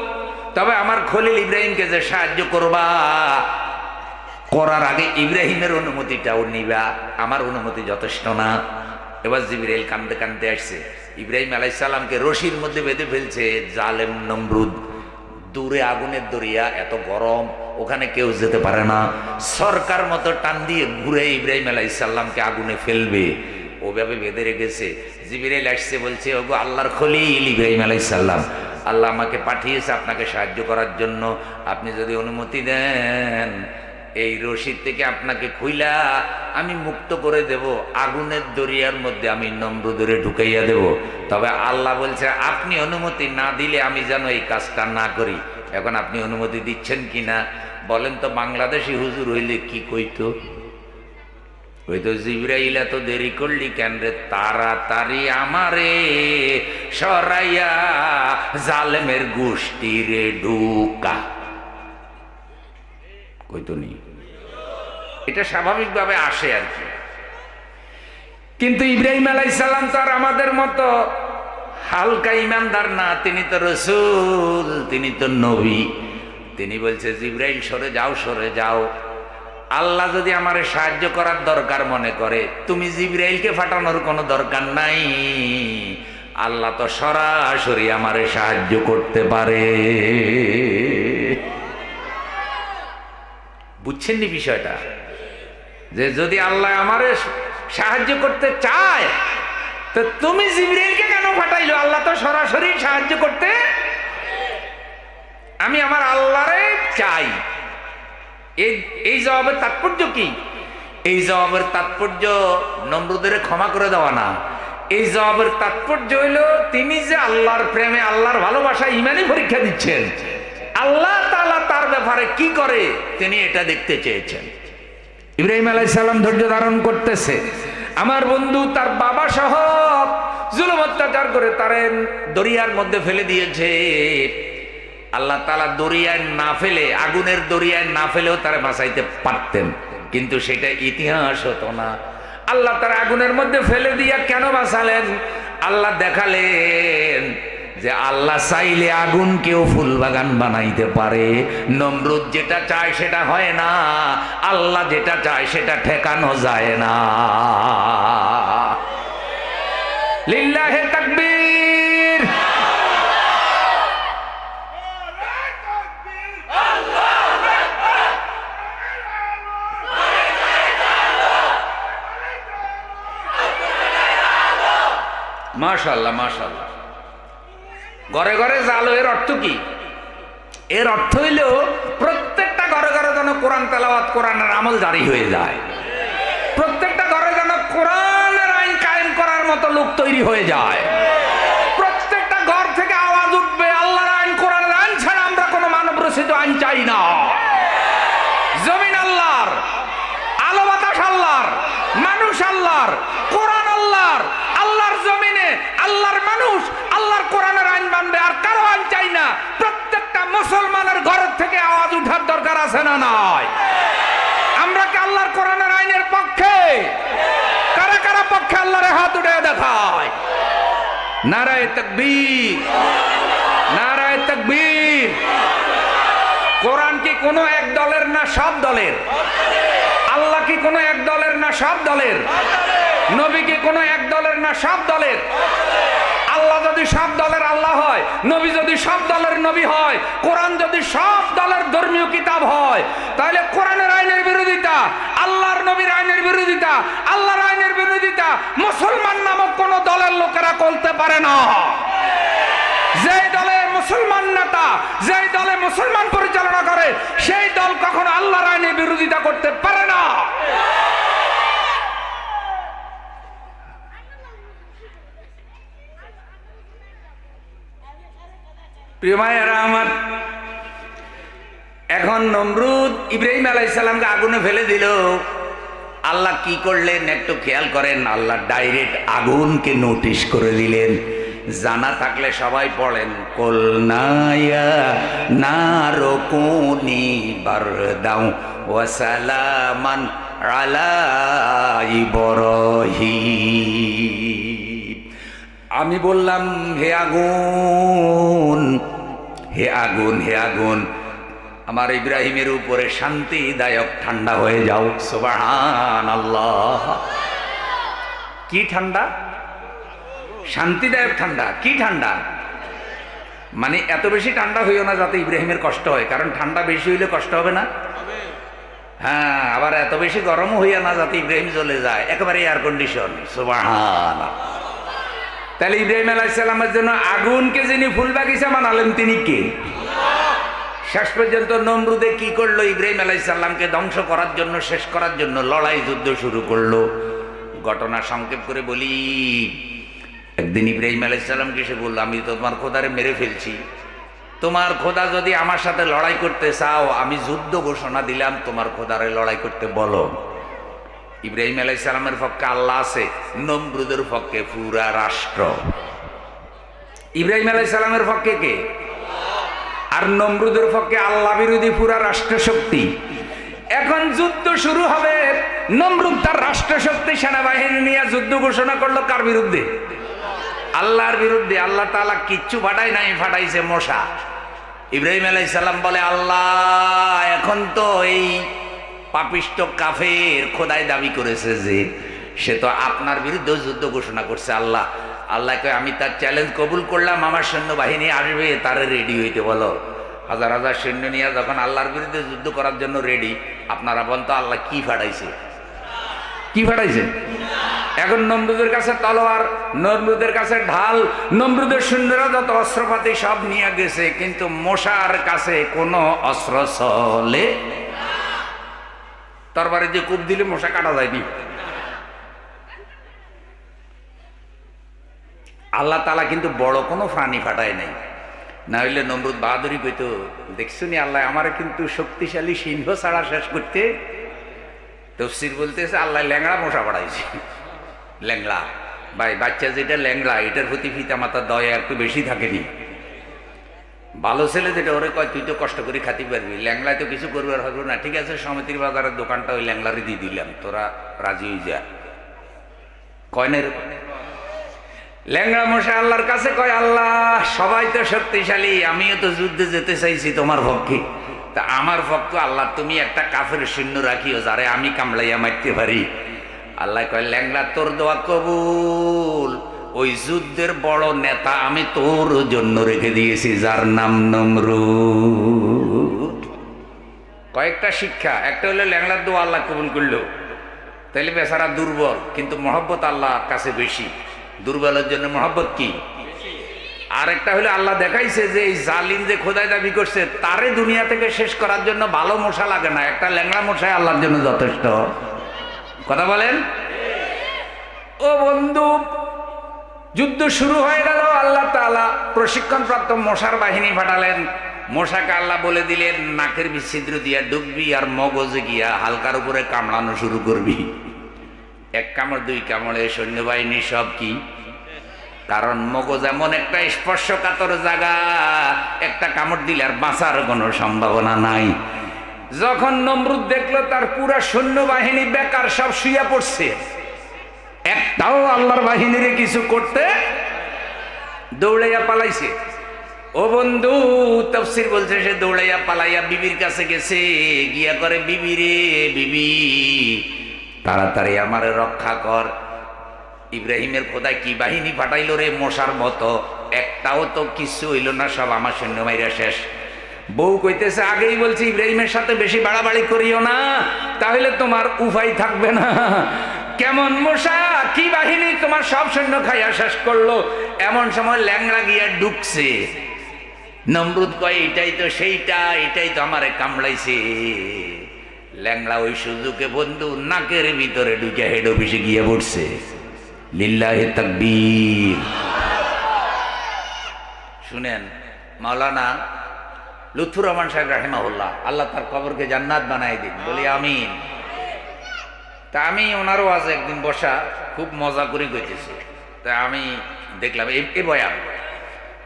তবে আমার খলিল ইব্রাহিমকে যে সাহায্য করবা, করার আগে ইব্রাহিমের অনুমতিটাও নিবা, আমার অনুমতি যথেষ্ট না। এবার জিবরাইল কাঁদতে কাঁদতে আসছে, ইব্রাহিম আলাইহিস সালামকে রশির মধ্যে বেঁধে ফেলছে জালেম নমরুদ। দূরে আগুনের দরিয়া, এত গরম, ওখানে কেউ যেতে পারে না, সরকার মতো টান দিয়ে ঘুরে ইব্রাহিম আলাইহিস সালামকে আগুনে ফেলবে, ওভাবে বেঁধে রেখেছে। জিবরাইল আসছে, বলছে, ওগো আল্লাহর খলিল ইব্রাহিম আলাইহিস সালাম, আল্লাহ আমাকে পাঠিয়েছে আপনাকে সাহায্য করার জন্য। আপনি যদি অনুমতি দেন, এই রশিদ থেকে আপনাকে খুইলা আমি মুক্ত করে দেব, আগুনের দরিয়ার মধ্যে আমি নমরুদের ঢুকাইয়া দেব। তবে আল্লাহ বলছে, আপনি অনুমতি না দিলে আমি যেন এই কাজটা না করি। এখন আপনি অনুমতি দিচ্ছেন কিনা বলেন তো? বাংলাদেশি হুজুর হইলে কি কইতো? ওই তো, জিবরাইল এত দেরি করলি কেন রে, তাড়াতাড়ি আমারে সরাইয়া জালেমের গোষ্ঠী রে ঢুকা, কইতো নি? এটা স্বাভাবিকভাবে আসে আর কি। কিন্তু ইব্রাহিম আলাইহিস সালাম তো আর আমাদের মতো হালকা ইমানদার না, তিনি তো রসুল, তিনি তো নবী। তিনি বলছে, জিবরাইল সরে যাও, সরে যাও। আল্লাহ যদি আমারে সাহায্য করার দরকার মনে করে, তুমি জিবরাইলকে পাঠানোর কোনো দরকার নাই, আল্লাহ তো সরাসরি আমারে সাহায্য করতে পারে। বুঝছেন নি বিষয়টা? যে যদি আল্লাহ আমারে সাহায্য করতে চায়, তো তুমি জিবরাইলকে কেন পাঠাইলো? আল্লাহ তো সরাসরি সাহায্য করতে। আমি আমার আল্লাহরে চাই। এই জবাবের তাৎপর্য কি? এই জবাবের তাৎপর্য নমরুদের ক্ষমা করে দেওয়া না। এই জবাবের তাৎপর্য হইল, তিনি যে আল্লাহর প্রেমে, আল্লাহর ভালোবাসা, ইমানি পরীক্ষা দিচ্ছেন। আল্লাহ তাআলা তার ব্যাপারে কি করে তিনি এটা দেখতে চেয়েছেন। ইব্রাহিম আলাইহিস সালাম ধৈর্য ধারণ করতেছে। আমার বন্ধু তার বাবা সহ জুলুম অত্যাচার করে তারে দরিয়ার মধ্যে ফেলে দিয়েছে। আল্লাহ তাআলা দরিয়ায় না ফেলে, আগুনের দরিয়ায় না ফেলেও তারা বাঁচাইতে পারতেন, কিন্তু সেটা ইতিহাস হতো না। আল্লাহ তারা আগুনের মধ্যে ফেলে দিয়া কেন বাঁচালেন? আল্লাহ দেখালেন যে আল্লাহ চাইলে আগুনকেও ফুল বাগান বানাইতে পারে। নমরুদ যেটা চায় সেটা হয় না, আল্লাহ যেটা চায় সেটা ঠেকানো যায় না। লিল্লাহে তাকবীর। মাশাআল্লাহ, মাশাআল্লাহ। ঘরে ঘরে জালো, এর অর্থ কি? এর অর্থ হইল প্রত্যেকটা ঘরে ঘরে যেন কোরআন তেলাওয়াত, কোরআনের আমল জারি হয়ে যায়। প্রত্যেকটা ঘরে যেন কোরআনের আইন কায়েম করার মতো লোক তৈরি হয়ে যায়। প্রত্যেকটা ঘর থেকে আওয়াজ উঠবে, আল্লাহর আইন, কোরআনের আইন ছাড়া আমরা কোনো মানব রচিত আইন চাই না। জমিন আল্লাহর, আলো বাতাস আল্লাহর, মানুষ আল্লাহর, কোরআন আল্লাহর। আল্লাহর জমিনে আল্লাহর মানুষ আল্লাহর কোরআনের আইন মানবে, আর কারো আইন চাই না। প্রত্যেকটা মুসলমানের ঘর থেকে আওয়াজ উঠার দরকার আছে না নাই? আমরা আমরা কি আল্লাহর কোরআনের আইনের পক্ষে? কারা কারা পক্ষে আল্লাহর হাত উঠে দেখায়। নারায়ে তাকবীর, নারায়ে তাকবীর। কোরআন কি কোনো এক দলের না সব দলের? আল্লাহ কি কোনো এক দলের না সব দলের? নবী কি কোনো এক দলের না সব দলের? আল্লাহ যদি সব দলের আল্লাহ হয়, নবী যদি সব দলের নবী হয়, কোরআন যদি সব দলের ধর্মীয় কিতাব হয়, তাহলে কোরআনের আইনের বিরোধিতা, আল্লাহর নবীর আইনের বিরোধিতা, আল্লাহর আইনের বিরোধিতা মুসলমান নামক কোন দলের লোকেরা করতে পারে না। যেই দলে মুসলমান নেতা, যেই দলে মুসলমান পরিচালনা করে, সেই দল কখনো আল্লাহর আইনের বিরোধিতা করতে পারে না। প্রিয় ভাইয়েরা আমার, এখন নমরুদ ইব্রাহিম আলাইহিস সালামকে আগুনে ফেলে দিল। আল্লাহ কি করলেন একটু খেয়াল করেন। আল্লাহ ডাইরেক্ট আগুনকে নোটিশ করে দিলেন। জানা থাকলে সবাই পড়েন, কুলনায়া নারু কুনি বারদাও ওয়া সালামান আলা ইব্রাহিম। আমি বললাম, হে আগুন, হে আগুন, হে আগুন, আমার ইব্রাহিমের উপরে শান্তিদায়ক ঠান্ডা হয়ে যাও। সুবহানাল্লাহ। কি ঠান্ডা? শান্তিদায়ক ঠান্ডা। কি ঠান্ডা? মানে এত বেশি ঠান্ডা হইও না যাতে ইব্রাহিমের কষ্ট হয়, কারণ ঠান্ডা বেশি হইলে কষ্ট হবে না? হ্যাঁ, আবার এত বেশি গরমও হইয়া না যাতে ইব্রাহিম চলে যায়, একেবারে এয়ার কন্ডিশন। সুবহানাল্লাহ। তাহলে ইব্রাহিম আলাইহিস সালামের জন্য আগুনকে যিনি ফুল বাগিচা বানালেন তিনি কে? শেষ পর্যন্ত নমরুদে কি করলো? ইব্রাহিম আলাইহিস সালামকে ধ্বংস করার জন্য, শেষ করার জন্য লড়াই যুদ্ধ শুরু করলো। ঘটনা সংক্ষেপ করে বলি, একদিন ইব্রাহিম আলাইহিস সালামকে এসে বলল, আমি তো তোমার খোদারে মেরে ফেলছি, তোমার খোদা যদি আমার সাথে লড়াই করতে চাও, আমি যুদ্ধ ঘোষণা দিলাম, তোমার খোদারে লড়াই করতে বলো। ইব্রাহিম আলাইহিস সালামের পক্ষে আল্লাহ আছে, নমরুদের পক্ষে পুরা রাষ্ট্র। ইব্রাহিম আলাইহিস সালামের পক্ষে কে? আর নমরুদের পক্ষে আল্লাহ বিরোধী পুরা রাষ্ট্র শক্তি। এখন যুদ্ধ শুরু হবে। নমরুদ তার রাষ্ট্র শক্তি সেনাবাহিনী নিয়ে যুদ্ধ ঘোষণা করলো কার বিরুদ্ধে? আল্লাহর বিরুদ্ধে। আল্লাহ তাআলা কিচ্ছু ফাটাই নাই, ফাটাইছে মশা। ইব্রাহিম আলাইহিস সালাম বলে, আল্লাহ এখন তো এই পাপিষ্ট কাফের খোদাই দাবি করেছে যে সে তো আপনার বিরুদ্ধে যুদ্ধ ঘোষণা করছে। আল্লাহ আল্লাহকে আমি তার চ্যালেঞ্জ কবুল করলাম, আমার সৈন্যবাহিনী আসবে, তারে রেডি হইতে বলো। হাজার হাজার সৈন্য নিয়ে যখন আল্লাহর বিরুদ্ধে যুদ্ধ করার জন্য রেডি, আপনারা বলতো আল্লাহ কি ফাটাইছে? কি ফাটাইছে? এখন নমরুদের কাছে তলোয়ার, নমরুদের কাছে ঢাল, নমরুদের সৈন্যরা যত অস্ত্রপাতি সব নিয়ে গেছে, কিন্তু মশার কাছে কোনো অস্ত্র চলে। তরবারে যে কূপ দিলে মশা কাটা যায়নি। আল্লাহ তাআলা কিন্তু বড় কোনো প্রাণী ফাটায় নাই, না হইলে নমরুদ বাহাদুরি কইতো, দেখছুনি আল্লাহ আমারে কিন্তু শক্তিশালী সিংহ ছাড়া শেষ করতে। তফসির বলতেছে আল্লাহ ল্যাংড়া মশা পাঠাইছে। ল্যাংড়া ভাই, বাচ্চা যেটা ল্যাংড়া, এটার প্রতি পিতা মাতার দয়া একটু বেশি থাকেনি। ভালো ছেলে যেটা ওরে কয় তুই তো কষ্ট করে খাতে পারবি, ল্যাংলায় তো কিছু করবার হবে না, ঠিক আছে সমিতির বাজারের দোকানটা ওই ল্যাংলারে দিয়ে দিলাম, তোরা রাজি হয়ে যা। কয়নের ল্যাংড়া মশা আল্লাহর কাছে কয়, আল্লাহ সবাই তো শক্তিশালী, আমিও তো যুদ্ধে যেতে চাইছি তোমার পক্ষে, তা আমার পক্ষে আল্লাহ তুমি একটা কাফের সৈন্য রাখিও যারে আমি কামড়াইয়া মারতে পারি। আল্লাহ কয়, ল্যাংড়া তোর দোয়া কবুল, ওই যুদ্ধের বড় নেতা আমি তোর জন্য রেখে দিয়েছি, যার নাম নমরুদ। কয়েকটা শিক্ষা, একটা হলো ল্যাংড়ার দোয়া আল্লাহ কবুল করলো, তাইলে বেচারা দুর্বল, কিন্তু মহব্বত আল্লাহর কাছে বেশি। দুর্বলের জন্য মহব্বত কি? আর একটা হলো আল্লাহ দেখাইছে যে এই জালিম যে খোদাই দাবি করছে তারে দুনিয়া থেকে শেষ করার জন্য ভালো মশা লাগে না, একটা ল্যাংড়া মশাই আল্লাহর জন্য যথেষ্ট। কথা বলেন ও বন্ধু। যুদ্ধ শুরু হয়ে গেল, আল্লাহ তাআলা প্রশিক্ষণপ্রাপ্ত মশার বাহিনী পাঠালেন। মশাকে আল্লাহ বলে দিলেন নাকের বিচ্ছিদ্র দিয়া ঢুকবি আর মগজে গিয়া হালকার উপরে কামড়ানো শুরু করবি। এক কামড় দুই কামড়ে সৈন্যবাহিনী সব কি, কারণ মগজ এমন একটা স্পর্শকাতর জায়গা, একটা কামড় দিলে আর বাঁচার কোনো সম্ভাবনা নাই। যখন নমরুদ দেখলো তার পুরা সৈন্যবাহিনী বেকার, সব শুয়ে পড়ছে, একটাও আল্লাহর বাহিনীরে কিছু করতে দৌড়াইয়া পালাইছে। ও বন্ধু, তাফসীর বলছে সে দৌড়াইয়া পালাইয়া বিবির কাছে গেছে, গিয়া করে, বিবি রে বিবি, তাড়াতাড়ি আমারে রক্ষা কর। ইব্রাহিমের খোদায় কি বাহিনী পাঠাইলো রে, মশার মতো, একটাও তো কিছু হইল না, সব আমার সৈন্য মাইরা শেষ। বউ কইতেছে, আগেই বলছি ইব্রাহিমের সাথে বেশি বাড়াবাড়ি করিও না, তাহলে তোমার উপায় থাকবে না। কেমন মশা, কি বাহিনী, তোমার সব সৈন্য খাইয়া শেষ করলো। এমন সময় ল্যাংড়া গিয়া ঢুকছে। নমরুদ কয়, এটাই তো সেইটা, এটাই তো আমারে কামড়াইছে। ল্যাংড়া ওই সুযোগে বন্ধু নাকের ভিতরে ঢুকে হেড অফিসে গিয়ে পড়ছে। লিল্লাহে তাকবীর। শুনেন, মাওলানা লুৎফুর রহমান সাহেব রাহিমাহুল্লাহ, আল্লাহ তার কবরকে জান্নাত বানাই দিন, বলি আমিন। তা আমি ওনারও আজ একদিন বসা খুব মজা করে কইতেছি। তা আমি দেখলাম এ বয়ান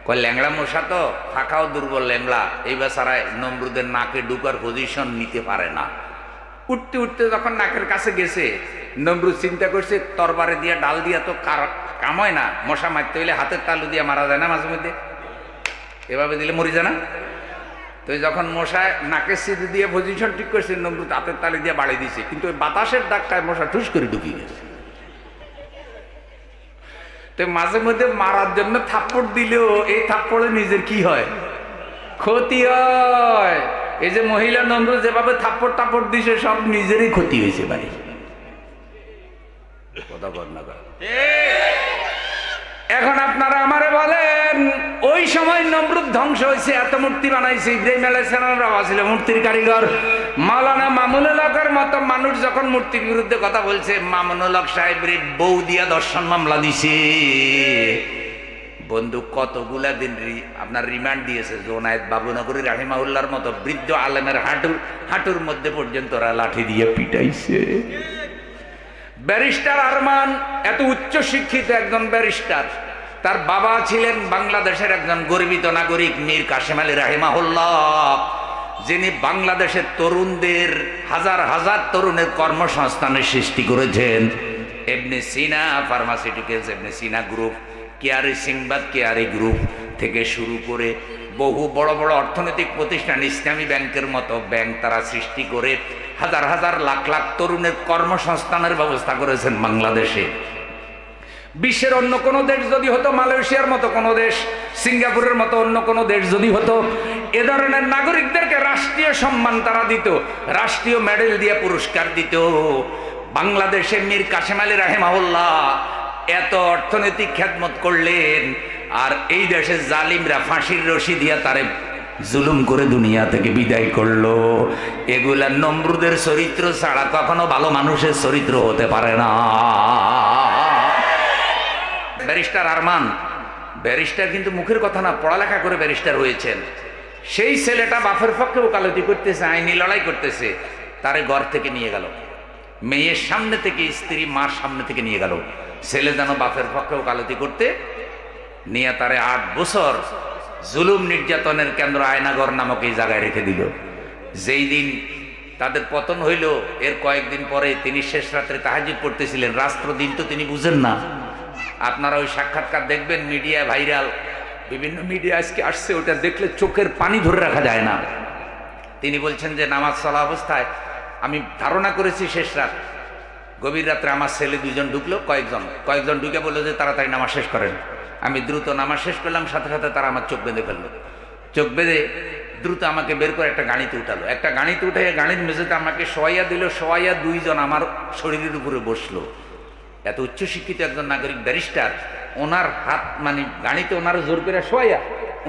কয়, ল্যাংড়া মশা তো ফাঁকাও দুর্বল ল্যাংড়া, এই বেচারায় নমরুদের নাকে ঢুকার পজিশন নিতে পারে না। উঠতে উঠতে যখন নাকের কাছে গেছে, নমরুদ চিন্তা করছে তরবারে দিয়া ডাল দিয়া তো কাময় না, মশা মারতে হইলে হাতের তালু দিয়া মারা যায় না, মাঝে মধ্যে এভাবে দিলে মরি যায় না। তো যখন মশা নাকের সিদ্ধি দিয়ে পজিশন ঠিক করছে, নমরুদ হাতের তালি দিয়ে বাড়ি দিছে, কিন্তু ওই বাতাসের ধাক্কায় মশা ঠুস করে ঢুকিয়ে গেছে। তো মাঝে মধ্যে মারার জন্য থাপ্পড় দিলেও এই থাপ্পড়ে নিজের কি হয়, ক্ষতি হয়। এই যে মহিলা নমরুদ যেভাবে থাপ্পড় টাপ্পড় দিছে, সব নিজেরই ক্ষতি হয়েছে ভাই। কথা বল না। এখন আপনারা আমারে বলেন, ওই সময় নমরুদ ধ্বংস হয়েছে, এত মূর্তি বানাইছে, ইব্রাহিম আলাইহিস সালাম ছিল মূর্তির কারিগর। মাওলানা মামুনুল হকের মতো মানুষ যখন মূর্তির বিরুদ্ধে কথা বলছে, মামুনুল হক সাহেবের বউ দিয়া দর্শন মামলা দিছে। বন্ধু কতগুলা দিন আপনার রিমান্ড দিয়েছে। জোনায়েদ বাবুনগরী রাহিমাহুল্লাহর মতো বৃদ্ধ আলেমের হাঁটুর মধ্যে পর্যন্ত ওরা লাঠি দিয়ে পিটাইছে। ব্যারিস্টার আরমান এত উচ্চ শিক্ষিত একজন ব্যারিস্টার, তার বাবা ছিলেন বাংলাদেশের একজন গর্বিত নাগরিক মীর কাসেম আলী রাহিমাহুল্লাহ, যিনি বাংলাদেশের তরুণদের, হাজার হাজার তরুণের কর্মসংস্থানের সৃষ্টি করেছেন। ইবনে সিনা ফার্মাসিউটিক্যালস, ইবনে সিনা গ্রুপ, কেয়ারি সিংবাদ কেয়ারি গ্রুপ থেকে শুরু করে বহু বড় বড় অর্থনৈতিক প্রতিষ্ঠান, ইসলামী ব্যাংকের মতো ব্যাংক তারা সৃষ্টি করে হাজার হাজার লাখ লাখ তরুণের কর্মসংস্থানের ব্যবস্থা করেছেন বাংলাদেশে। বিশ্বের অন্য কোনো দেশ যদি হতো, মালয়েশিয়ার মতো কোনো দেশ, সিঙ্গাপুরের মতো অন্য কোনো দেশ যদি হতো, এ ধরনের নাগরিকদেরকে রাষ্ট্রীয় সম্মান তারা দিত, রাষ্ট্রীয় মেডেল দিয়ে পুরস্কার দিত। বাংলাদেশে মীর কাসেম আলী রাহিমাহুল্লাহ এত অর্থনৈতিক খেদমত করলেন, আর এই দেশের জালিমরা ফাঁসির রশি দিয়া তারে জুলুম করে দুনিয়া থেকে বিদায় করলো। এগুলা নমরুদের চরিত্র ছাড়া কখনো ভালো মানুষের চরিত্র হতে পারে না। ব্যারিস্টার আরমান, ব্যারিস্টার কিন্তু মুখের কথা না, পড়ালেখা করে ব্যারিস্টার হয়েছেন। সেই ছেলেটা বাপের পক্ষে ওকালতি করতেছে, আইনি লড়াই করতেছে, তারে ঘর থেকে নিয়ে গেল, মেয়ের সামনে থেকে, স্ত্রী মার সামনে থেকে নিয়ে গেল। ছেলে যেন বাপের পক্ষে ওকালতি করতে নিয়ে তারে 8 বছর জুলুম নির্যাতনের কেন্দ্র আয়নাগর নামক এই জায়গায় রেখে দিল। যেই দিন তাদের পতন হইল, এর কয়েকদিন পরে তিনি শেষ রাত্রে তাহাজ্জুদ পড়তেছিলেন। রাষ্ট্রদিন তো তিনি বুঝেন না। আপনারা ওই সাক্ষাৎকার দেখবেন, মিডিয়া ভাইরাল, বিভিন্ন মিডিয়া আজকে আসছে, ওটা দেখলে চোখের পানি ধরে রাখা যায় না। তিনি বলছেন যে নামাজ চলা অবস্থায় আমি ধারণা করেছি শেষ রাত, গভীর রাত্রে আমার ছেলে 2জন ঢুকলো, কয়েকজন ঢুকে বললো যে তাড়াতাড়ি নামাজ শেষ করেন। আমি দ্রুত নামাজ শেষ করলাম, সাথে সাথে তারা আমার চোখ বেঁধে ফেললো। চোখ বেঁধে দ্রুত আমাকে বের করে একটা গাড়িতে উঠালো। একটা গাড়িতে উঠে গাড়ির মেঝেতে আমাকে শোয়াইয়া দিল, শোয়াইয়া 2 জন আমার শরীরের উপরে বসলো। এত উচ্চশিক্ষিত একজন নাগরিক ব্যারিস্টার, ওনার হাত মানে গাড়িতে ওনার জোর করে শোয়াইয়া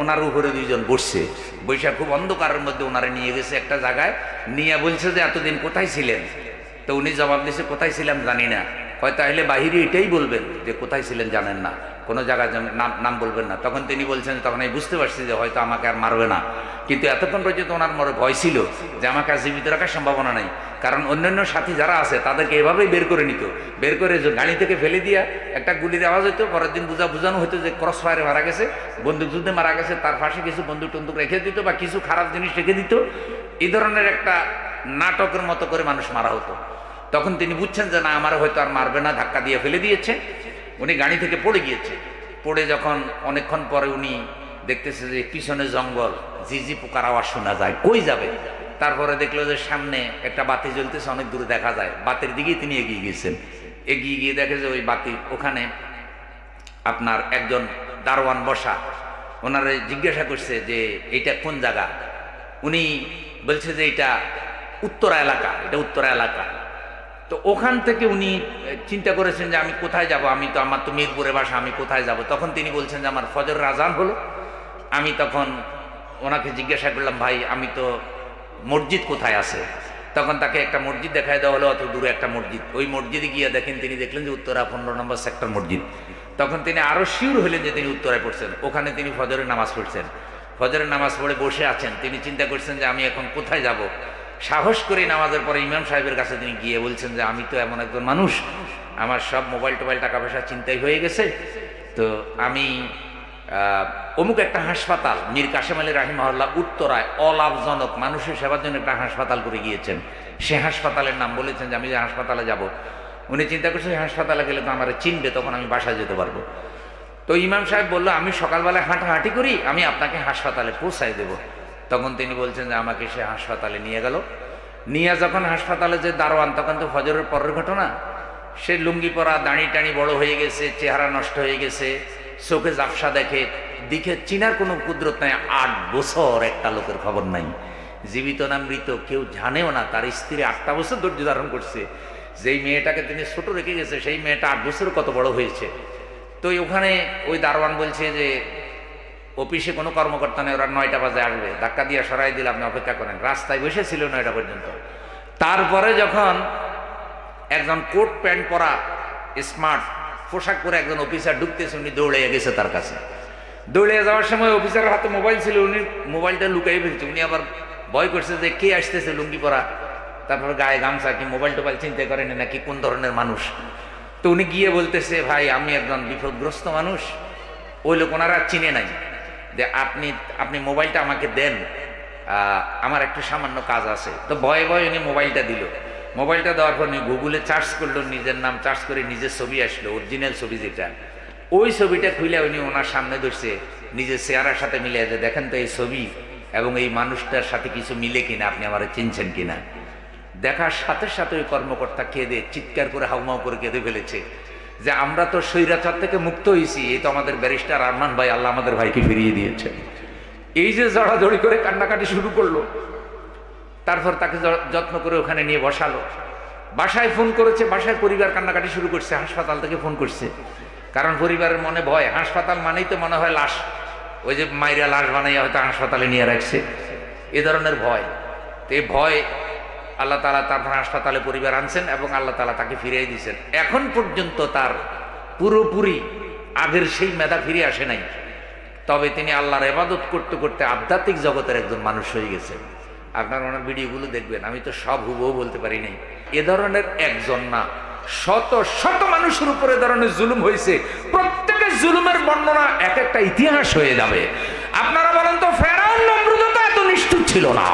ওনার উপরে 2 জন বসছে। বৈশা খুব অন্ধকারের মধ্যে ওনারে নিয়ে গেছে একটা জায়গায়, নিয়ে বলছে যে এতদিন কোথায় ছিলেন? তো উনি জবাব দিয়েছে, কোথায় ছিলাম জানি না। হয়তো তাহলে বাহিরে এটাই বলবেন যে কোথায় ছিলেন জানেন না, কোনো জায়গায় নাম বলবেন না। তখন তিনি বলছেন, তখন আমি বুঝতে পারছি যে হয়তো আমাকে আর মারবে না, কিন্তু এতক্ষণ পর্যন্ত ওনার মনে ভয় ছিল যে আমাকে আর জীবিত রাখার সম্ভাবনা নাই। কারণ অন্যান্য সাথী যারা আছে তাদেরকে এভাবেই বের করে নিত, বের করে গাড়ি থেকে ফেলে দিয়া একটা গুলির আওয়াজ হইতো, পরের দিন বোঝানো হতো যে ক্রস ফায়ারে মারা গেছে, বন্দুক যুদ্ধে মারা গেছে, তার পাশে কিছু বন্দুক টন্দুক রেখে দিত বা কিছু খারাপ জিনিস রেখে দিত। এই ধরনের একটা নাটকের মতো করে মানুষ মারা হতো। তখন তিনি বুঝছেন যে না, আমার হয়তো আর মারবে না, ধাক্কা দিয়ে ফেলে দিয়েছে। উনি গাড়ি থেকে পড়ে গিয়েছে। পড়ে যখন অনেকক্ষণ পরে উনি দেখতেছে যে পিছনে জঙ্গল, ঝিঝি পোকার আওয়াজ শোনা যায়, কই যাবে? তারপরে দেখলো যে সামনে একটা বাতি জ্বলতেছে, অনেক দূরে দেখা যায়। বাতির দিকেই তিনি এগিয়ে গিয়েছেন। এগিয়ে গিয়ে দেখে যে ওই বাতি ওখানে আপনার একজন দারোয়ান বসা। ওনারে জিজ্ঞাসা করছে যে এটা কোন জায়গা? উনি বলছে যে এটা উত্তরা এলাকা, এটা উত্তরা এলাকা। তো ওখান থেকে উনি চিন্তা করেছেন যে আমি কোথায় যাব, আমার তো মিরপুরে বাসা, আমি কোথায় যাব? তখন তিনি বলছেন যে আমার ফজরের আজান হলো। আমি তখন ওনাকে জিজ্ঞাসা করলাম, ভাই আমি তো মসজিদ কোথায় আছে? তখন তাকে একটা মসজিদ দেখায় দেওয়া হলো, অত দূরে একটা মসজিদ। ওই মসজিদে গিয়ে দেখেন, তিনি দেখলেন যে উত্তরা 15 নম্বর সেক্টর মসজিদ। তখন তিনি আরো শিওর হলেন যে তিনি উত্তরায় পড়ছেন। ওখানে তিনি ফজরের নামাজ পড়ছেন। ফজরের নামাজ পড়ে বসে আছেন। তিনি চিন্তা করছেন যে আমি এখন কোথায় যাব। সাহস করে নামাজের পরে ইমাম সাহেবের কাছে তিনি গিয়ে বলছেন যে আমি তো এমন একজন মানুষ, আমার সব মোবাইল টোবাইল টাকা পয়সা চিন্তাই হয়ে গেছে। তো আমি অমুক একটা হাসপাতাল, মীর কাসেম আলী রাহিমাহুল্লাহ উত্তরায় অলাভজনক মানুষের সেবার জন্য একটা হাসপাতাল করে গিয়েছেন। সে হাসপাতালের নাম বলেছেন যে আমি যে হাসপাতালে যাব। উনি চিন্তা করছেন হাসপাতালে গেলে তো আমার চিনবে, তখন আমি বাসায় যেতে পারবো। তো ইমাম সাহেব বললো, আমি সকালবেলায় হাঁটাহাঁটি করি, আমি আপনাকে হাসপাতালে পৌঁছায় দেব। তখন তিনি বলছেন যে আমাকে সে হাসপাতালে নিয়ে গেল। নিয়ে যখন হাসপাতালে যে দারোয়ান, তখন তো ফজরের পরের ঘটনা। সে লুঙ্গি পরা, দাঁড়ি টাড়ি বড় হয়ে গেছে, চেহারা নষ্ট হয়ে গেছে, চোখে জাফসা দেখে, দিকে চিনার কোনো কুদরত নাই। 8 বছর একটা লোকের খবর নাই, জীবিত না মৃত কেউ জানেও না। তার স্ত্রী 8টা বছর ধৈর্য ধারণ করছে। যেই মেয়েটাকে তিনি ছোট রেখে গেছে, সেই মেয়েটা 8 বছর কত বড় হয়েছে। তো ওখানে ওই দারোয়ান বলছে যে অফিসে কোনো কর্মকর্তা নেই, ওরা 9টা বাজে আসবে, ধাক্কা দিয়ে সরাই দিলে আপনি অপেক্ষা করেন। রাস্তায় বসেছিল 9টা পর্যন্ত। তারপরে যখন একজন কোট প্যান্ট পরা স্মার্ট পোশাক পরে একজন অফিসার ঢুকতেছে, উনি দৌড়ে গেছে তার কাছে। দৌড়ে যাওয়ার সময় অফিসারের হাতে মোবাইল ছিল, উনি মোবাইলটা লুকাই ফেলছে। উনি আবার ভয় করছে যে কে আসতেছে লুঙ্গি পরা, তারপর গায়ে গামছা, কি মোবাইল টোবাইল চিন্তা করেন নাকি কোন ধরনের মানুষ। তো উনি গিয়ে বলতেছে, ভাই আমি একজন বিপদগ্রস্ত মানুষ। ওই লোক ওনারা চিনে নাই, যে আপনি মোবাইলটা আমাকে দেন, আমার একটু সামান্য কাজ আছে। তো ভয়ে ভয়ে উনি মোবাইলটা দিল। মোবাইলটা দেওয়ার পর উনি গুগলে চার্জ করলো, নিজের নাম চার্জ করে নিজের ছবি আসলো, অরিজিনাল ছবি যেটা। ওই ছবিটা খুলে উনি ওনার সামনে ধরছে, নিজের চেহারার সাথে মিলে, যে দেখেন তো এই ছবি এবং এই মানুষটার সাথে কিছু মিলে কিনা, আপনি আমার চিনছেন কিনা। দেখার সাথে সাথে ওই কর্মকর্তা কেঁদে চিৎকার করে হাউমাউ করে কেঁদে ফেলেছে যে আমরা তো স্বৈরাচার থেকে মুক্ত হয়েছি, এই তো আমাদের ব্যারিস্টার আরমান ভাই, আল্লাহ আমাদের ভাইকে ফিরিয়ে দিয়েছে। এই যে জড়াজড়ি করে কান্নাকাটি শুরু করলো। তারপর তাকে যত্ন করে ওখানে নিয়ে বসালো। বাসায় ফোন করেছে, বাসায় পরিবার কান্নাকাটি শুরু করছে। হাসপাতাল থেকে ফোন করছে, কারণ পরিবারের মনে ভয়। হাসপাতাল মানেই তো মনে হয় লাশ, ওই যে মাইরা লাশ বানাইয়া হয়তো হাসপাতালে নিয়ে রাখছে, এ ধরনের ভয়। তো এই ভয় আল্লাহ তাআলা তারপর হাসপাতালে পরিবার আনছেন এবং আল্লাহ তাআলা তাকে ফিরিয়ে দিয়েছেন। এখন পর্যন্ত তার পুরোপুরি আগের সেই মেধা ফিরে আসে নাই, তবে তিনি আল্লাহর ইবাদত করতে করতে আধ্যাত্মিক জগতের একজন মানুষ হয়ে গেছেন। আপনার ওনার ভিডিওগুলো দেখবেন, আমি তো সব হুবহু বলতে পারি নাই। এ ধরনের একজন না, শত শত মানুষের উপরে ধরনের জুলুম হয়েছে। প্রত্যেকের জুলুমের বর্ণনা এক একটা ইতিহাস হয়ে যাবে। আপনারা বলেন তো, ফেরাউন নমরুদ তো এত নিষ্ঠুর ছিল না?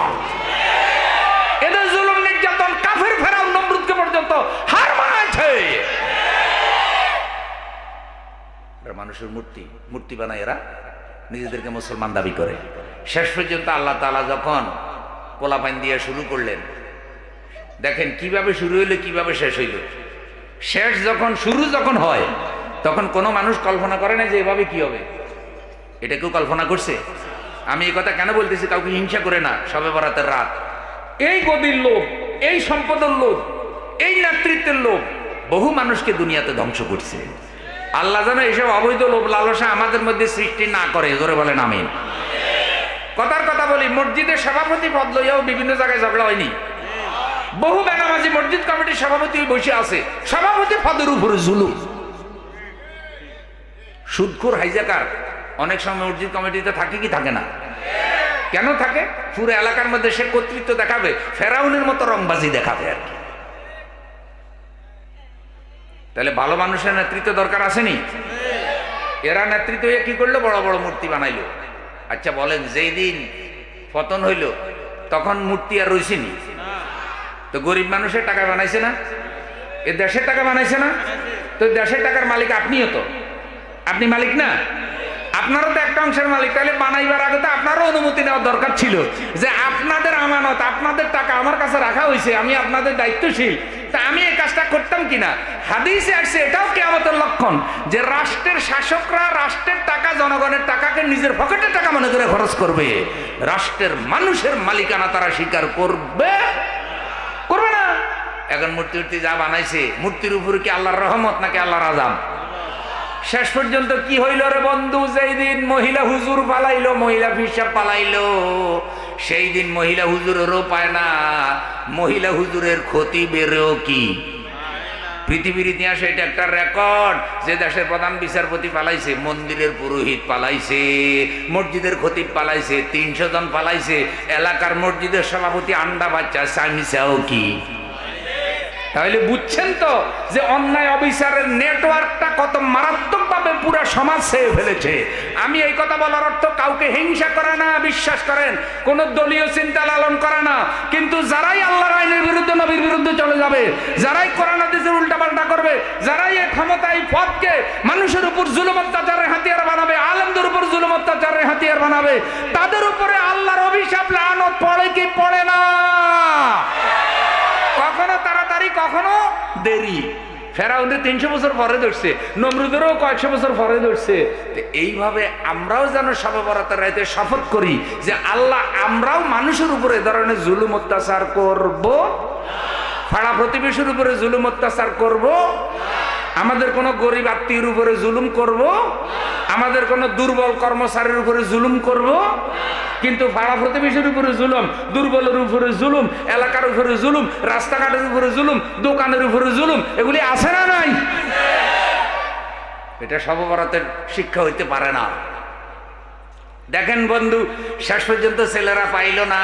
এদের জুলুম নির্যাতন কাফের ফেরাউন নমরুদকে পর্যন্ত হার মানাচ্ছে। মানুষের মূর্তি বানায় এরা, নিজেদেরকে মুসলমান দাবি করে। শেষ পর্যন্ত আল্লাহ তাআলা যখন পোলাপাইন দিয়ে শুরু করলেন, দেখেন কিভাবে শুরু হইলো, কিভাবে শেষ হইল। শেষ যখন শুরু যখন হয়, তখন কোনো মানুষ কল্পনা করে না যে এভাবে কি হবে। এটা কেউ কল্পনা করছে? আমি এই কথা কেন বলতেছি, কাউকে হিংসা করে না। শবে বরাতের রাত, এই গদির লোভ, এই সম্পদের লোভ, এই নেতৃত্বের লোভ বহু মানুষকে দুনিয়াতে ধ্বংস করছে। আল্লাহ যেন এসব অবৈধ লোভ লালসা আমাদের মধ্যে সৃষ্টি না করে, জোরে বলেন আমিন। কথার কথা বলি, মসজিদের সভাপতি পদ লইয়াও বিভিন্ন জায়গায় ঝগড়া হয়নি? বহু বেনামাজি মসজিদ কমিটির সভাপতি বসে আছে, সভাপতি পদের উপরে জুলুম। সুদখোর হাইজাকার অনেক সময় মসজিদ কমিটিতে থাকে কি থাকে না? কেন থাকে? পুরো এলাকার মধ্যে সে কর্তৃত্ব দেখাবে, ফেরাউনের মতো রংবাজি দেখাবে আর কি। তাহলে ভালো মানুষের নেতৃত্ব দরকার আসেনি? এরা নেতৃত্ব হয়ে কি করলো? বড় বড় মূর্তি বানাইলো। আচ্ছা বলেন, যেই দিন পতন হইল তখন মূর্তি আর রইছেনি? তো গরিব মানুষের টাকা বানাইছে না, এ দেশের টাকা বানাইছে না, তো দেশের টাকার মালিক আপনিও তো, আপনি মালিক না, আপনারও তো একটা অংশের মালিক। তাহলে বানাইবার আগে তো আপনারও অনুমতি নেওয়া দরকার ছিল যে আপনাদের আমানত, আপনাদের টাকা আমার কাছে রাখা হয়েছে, আমি আপনাদের দায়িত্বশীল, তা আমি এই কাজটা করতাম কিনা। হাদিসে আসছে এটাও কিয়ামতের লক্ষণ যে রাষ্ট্রের শাসকরা রাষ্ট্রের টাকা, জনগণের টাকাকে নিজের পকেটের টাকা মনে করে খরচ করবে, রাষ্ট্রের মানুষের মালিকানা তারা স্বীকার করবে না। এখন মূর্তি যা বানাইছে, মূর্তির উপরে কি আল্লাহর রহমত নাকি আল্লাহর আযাব? শেষ পর্যন্ত কি হইল রে বন্ধু, যেই দিন মহিলা হুজুর পালাইলো, মহিলা পিসাব পালাইলো, সেই দিন মহিলা হুজুরেরও পায় না, মহিলা হুজুরের ক্ষতি বেরো কি পৃথিবীর ইতিহাসে এটা একটা রেকর্ড যে দেশের প্রধান বিচারপতি পালাইছে, মন্দিরের পুরোহিত পালাইছে, মসজিদের খতিব পালাইছে, 300 জন পালাইছে, এলাকার মসজিদের সভাপতি আন্ডা বাচ্চা সামিসাও কি। তাহলে বুঝছেন তো যে অন্যায় অবিচারের নেটওয়ার্কটা কত মারাত্মকভাবে পুরো সমাজ ছেয়ে ফেলেছে। আমি এই কথা বলার অর্থ কাউকে হিংসা করে না, বিশ্বাস করেন, কোন দলীয় চিন্তা লালন করে না, কিন্তু যারাই আল্লাহর আইনের বিরুদ্ধে, নবীর বিরুদ্ধে চলে যাবে, যারাই কোরআন হাদিসের উল্টাপাল্টা করবে, যারাই এই ক্ষমতা, এই পদকে মানুষের উপর জুলুম অত্যাচারের হাতিয়ার বানাবে, আলেমদের উপর জুলুম অত্যাচারের হাতিয়ার বানাবে, তাদের উপরে আল্লাহর অভিশাপ লানত পড়ে কি পড়ে না? কখনো তাড়াতাড়ি, কখনো দেরি। ফেরাউনের 300 বছর পরে ধরছে, নমরুদেরও কয়েকশো বছর পরে ধরছে। এইভাবে আমরাও যেন শবে বরাতের রাতে শপথ করি যে আল্লাহ, আমরাও মানুষের উপরে এ ধরনের জুলুম অত্যাচার করব, পাড়া প্রতিবেশীর উপরে জুলুম অত্যাচার করব, আমাদের কোনো গরিব আত্মীয়ের উপরে জুলুম করব, আমাদের কোনো দুর্বল কর্মচারীর উপরে জুলুম করব। কিন্তু পাড়া প্রতিবেশীর উপরে জুলুম, দুর্বলের উপরে জুলুম, এলাকার উপরে জুলুম, রাস্তাঘাটের উপরে জুলুম, দোকানের উপরে জুলুম, এগুলি আছে না নাই? এটা শবে বরাতের শিক্ষা হইতে পারে না। দেখেন বন্ধু, শেষ পর্যন্ত ছেলেরা পাইল না,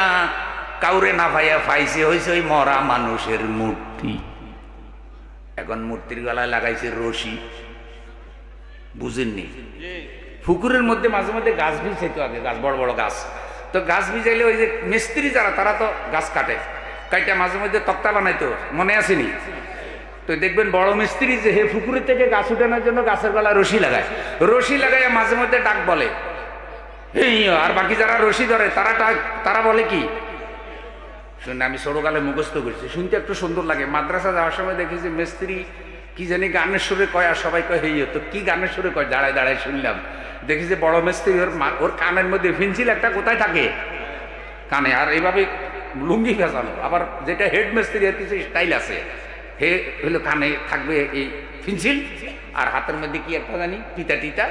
কাউরে না পাইয়া পাইছে হয়েছে ওই মরা মানুষের মূর্তি। এখন মূর্তির গলায় লাগাইছে রশি, বুঝেননি? পুকুরের মধ্যে মাঝে মধ্যে গাছ ভিজাইতো আগে, গাছ বড় বড় গাছ, তো গাছ ভিজাইলে ওই যে মিস্ত্রি যারা, তারা তো গাছ কাটে, কাইটা মাঝে মধ্যে তক্তা বানাইতো, মনে আসেনি? তো দেখবেন বড় মিস্ত্রি যে হে পুকুরের থেকে গাছ উঠানোর জন্য গাছের গলায় রশি লাগায়, রশি লাগাইয়া মাঝে মধ্যে ডাক বলে, আর বাকি যারা রশি ধরে তারা বলে কি শুনে, আমি ছোটকালে মুখস্থ করছি, শুনতে একটু সুন্দর লাগে। মাদ্রাসা যাওয়ার সময় দেখি যে মিস্ত্রি কি জানি গানের সুরে কয়, আর সবাই কয় হেই, তো কি গানের সুরে কয়, দাঁড়ায় দাঁড়ায় শুনলাম, দেখি যে বড় মিস্ত্রি ওর কানের মধ্যে ফিনসিল একটা কোথায় থাকে কানে, আর এইভাবে লুঙ্গি ফেসানো, আবার যেটা হেড মিস্ত্রি এর কিছু স্টাইল আছে, হে হলো কানে থাকবে এই ফিনসিল, আর হাতের মধ্যে কি একটা জানি টিতা টিতা,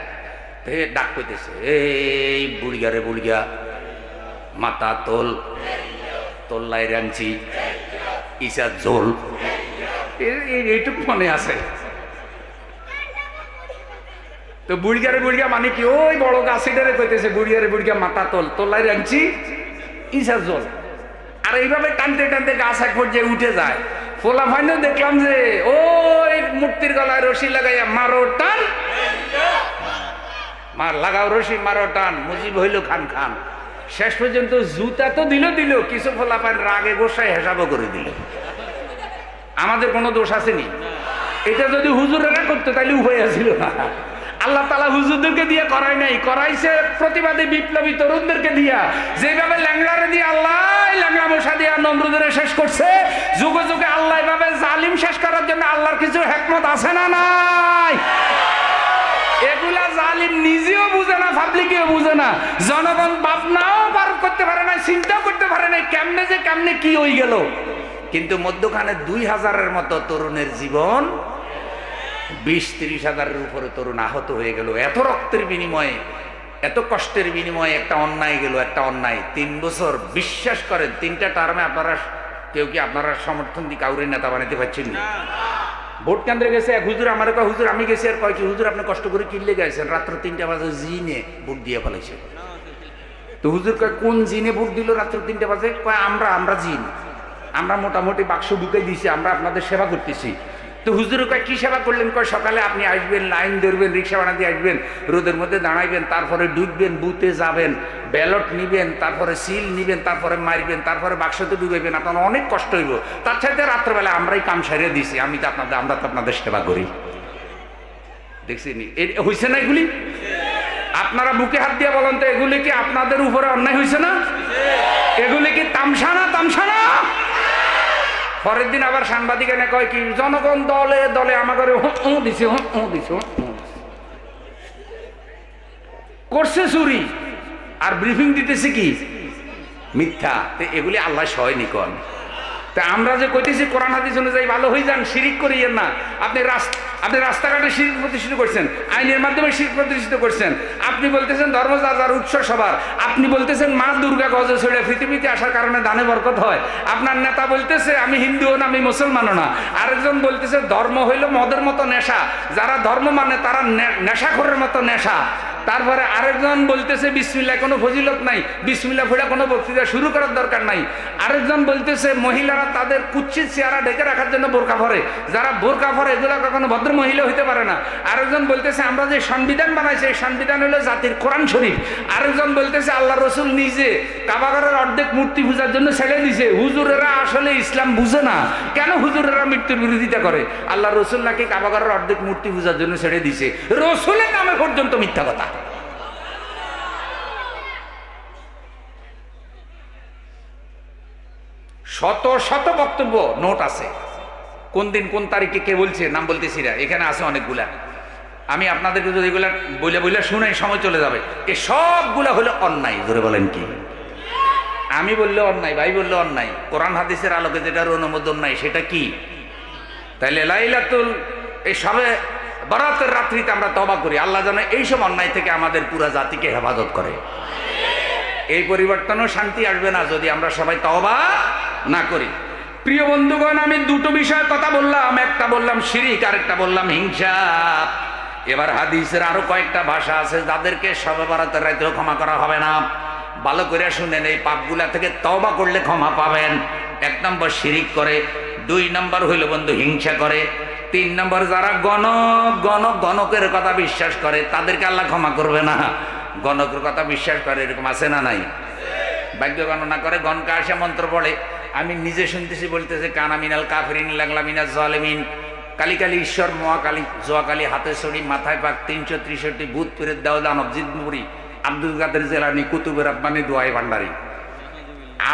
হে ডাক পেতেছে, এই বুড়িয়া রে বুড়িয়া, মাথা তোল, তোল্লাই রাঞ্চি, ইসা জোল, এইটুক মনে আছে। তো বুড়িয়ারে বুড়িয়া মানে কি, ওই বড় গাছিটারে কইতেছে বুড়িয়ারে বুড়িয়া, মাথা তোল, তোল্লাই রাঞ্চি, ইসা জোল, আর এইভাবে টানতে টানতে গাছ এক পর্যায়ে উঠে যায়। ফোলা ফাইনে দেখলাম যে ওই মূর্তির গলায় রশি লাগাইয়া মারো টান, মার লাগাও রশি, মারো টান, মুজিব হইল খান খান। শেষ পর্যন্ত জুতা তো দিল, কিছু ফোলা ফাইন রাগে গোসাই হেসাবও করে দিল। আমাদের কোনো দোষ আসেনি। এটা যদি হুজুরেরা করতো তাহলে উপায় আসছিল না। আল্লাহ তাআলা হুজুরদেরকে দিয়ে করায় নাই, করাইছে প্রতিবাদী বিপ্লবী তরুণদেরকে দিয়া। যেভাবে ল্যাংড়ারে দিয়ে আল্লাহ ল্যাংড়া মশা দিয়া নমরুদের শেষ করছে, যুগে যুগে আল্লাহ এভাবে জালিম শেষ করার জন্য আল্লাহর কিছু হিকমত আছে না নাই? এগুলা জালিম নিজেও বুঝে না, পাবলিকেও বুঝে না, জনগণ ভাবনাও বার করতে পারে না, চিন্তাও করতে পারে না কেমনে যে কেমনে কি হয়ে গেল। কিন্তু মধ্যখানে 2000-এর মতো তরুণের জীবন, 20-30 হাজারের উপরে তরুণ আহত হয়ে গেল। এত রক্তের বিনিময়ে, এত কষ্টের বিনিময়ে একটা অন্যায় গেল, একটা অন্যায় 3 বছর। বিশ্বাস করেন 3টা টার্মে আপনারা কেউ কি আপনারা সমর্থন দিয়ে কাউরে নেতা বানাতে পারছেন না? ভোট কেন্দ্রে গেছে এক হুজুর, আমার কয় হুজুর আমি গেছি, আর কয় কি হুজুর আপনি কষ্ট করে কিনলে গেছেন, রাত্র 3টা বাজে জিনে ভোট দিয়ে ফেলাইছে। তো হুজুর কয় কোন জিনে ভোট দিল রাত্র 3টা বাজে? কয় আমরা জিন, আমরা মোটামুটি বাক্স ঢুকে দিয়েছি, আমরা আপনাদের সেবা করতেছি। তো হুজুর কয় কি সেবা করলেন? কয় সকালে আপনি আসবেন, লাইন ধরবেন, রিক্সা ভাড়া দিয়ে আসবেন, রোদের মধ্যে দাঁড়াইবেন, তারপরে ঢুকবেন, বুথে যাবেন, ব্যালট নিবেন, তারপরে সিল নিবেন, তারপরে মারবেন, তারপরে বাক্সতে ঢুকাইবেন, আপনার অনেক কষ্ট হইব। তার সাথে রাত্রেবেলা আমরাই কাম সারিয়ে দিছি, আমরা তো আপনাদের সেবা করি। দেখছিনি হয়েছে না এগুলি? আপনারা বুকে হাত দিয়ে বলেন তো, এগুলি কি আপনাদের উপরে অন্যায় হয়েছে না? এগুলি কি তামসা না? তামসা না? পরের দিন আবার সাংবাদিক এনে কয় কি, জনগণ দলে দলে আমাকে দিছে, করছে চুরি আর ব্রিফিং দিতেছে কি মিথ্যা। তো এগুলি আল্লাহ সয়নি কোন। তা আমরা যে কইতেছি কোরআন হাদিস অনুযায়ী ভালো হয়ে যান, শিরিক করিয়েন না। আপনি রাস্তাঘাটে শিরিক প্রতিষ্ঠিত করছেন, আইনের মাধ্যমে শিরিক প্রতিষ্ঠিত করছেন। আপনি বলতেছেন ধর্ম যার উৎস সবার, আপনি বলতেছেন মা দুর্গা গজে ছড়ে পৃথিবীতে আসার কারণে দানে বরকত হয়। আপনার নেতা বলতেছে আমি হিন্দুও না, আমি মুসলমানও না। আরেকজন বলতেছে ধর্ম হইল মদের মতো নেশা, যারা ধর্ম মানে তারা নেশাখোরের মতো নেশা। তারপরে আরেকজন বলতেছে বিসমিল্লাহ কোনো ফজিলত নাই, বিসমিল্লাহ পড়ে কোনো বক্তৃতা শুরু করার দরকার নাই। আরেকজন বলতেছে মহিলারা তাদের কুচ্ছিত চেহারা ঢেকে রাখার জন্য বোরকা পরে, যারা বোরকা পরে এগুলো কখনো ভদ্র মহিলা হইতে পারে না। আরেকজন বলতেছে আমরা যে সংবিধান বানাইছি এই সংবিধান হলো জাতির কোরআন শরীফ। আরেকজন বলতেছে আল্লাহ রসুল নিজে কাবাগরের অর্ধেক মূর্তি পূজার জন্য ছেড়ে দিছে। হুজুরেরা আসলে ইসলাম বুঝে না, কেন হুজুরেরা মৃত্যুর বিরোধিতা করে? আল্লাহ রসুল নাকি কাবাগরের অর্ধেক মূর্তি পূজার জন্য ছেড়ে দিছে, রসুলের নামে পর্যন্ত মিথ্যা কথা। শত শত বক্তব্য নোট আছে, কোন দিন কোন তারিখে কে বলছে নাম বলতেছি না, এখানে আছে অনেকগুলা। আমি আপনাদেরকে যদি এগুলা বইলে বইলে শুনে সময় চলে যাবে। এই সবগুলা হলো অন্যায়। ধরে বলেন কি? আমি বললে অন্যায়, ভাই বললে অন্যায়, কোরআন হাদিসের আলোকে যেটার অনুমোদন নাই সেটা কি? তাইলে লাইলাতুল এই সবে বরাতের রাত্রিতে আমরা তওবা করি, আল্লাহ যেন এইসব অন্যায় থেকে আমাদের পুরা জাতিকে হেফাজত করে। এই পরিবর্তনও শান্তি আসবে না যদি আমরা সবাই তওবা না করি। প্রিয় বন্ধুগণ, আমি দুটো বিষয়ের কথা বললাম, একটা বললাম শিরিক, আরেকটা বললাম হিংসা। এবার হাদিসের আরো কয়েকটা ভাষা আছে যাদেরকে সবে বরাতের রাতেও ক্ষমা করা হবে না। ভালো করে শুনেন, এই পাপগুলা থেকে তওবা করলে ক্ষমা পাবেন। 1 নম্বর শিরিক করে, 2 নম্বর হইল বন্ধু হিংসা করে, 3 নম্বর যারা গণকের কথা বিশ্বাস করে তাদেরকে আল্লাহ ক্ষমা করবে না। গণকের কথা বিশ্বাস করে এরকম আছে না নাই? ভাগ্য গণনা করে, গণকা আসে মন্ত্র পড়ে। আমি নিজে শুনতেছি, বলতেছে কানা মিনাল কাফিরিন লাগলা মিনাল জালিমিন। কালী কালী ঈশ্বর, মহাকালী, জোয়াকালী, হাতে ছড়ি, মাথায় পাক, 363 ভূত পেরেত দেওয়া দানব, জিদমুরি, আব্দুল কাদের জেলানি, কুতুবের রব্বানি, দোয়াই ভান্ডারি।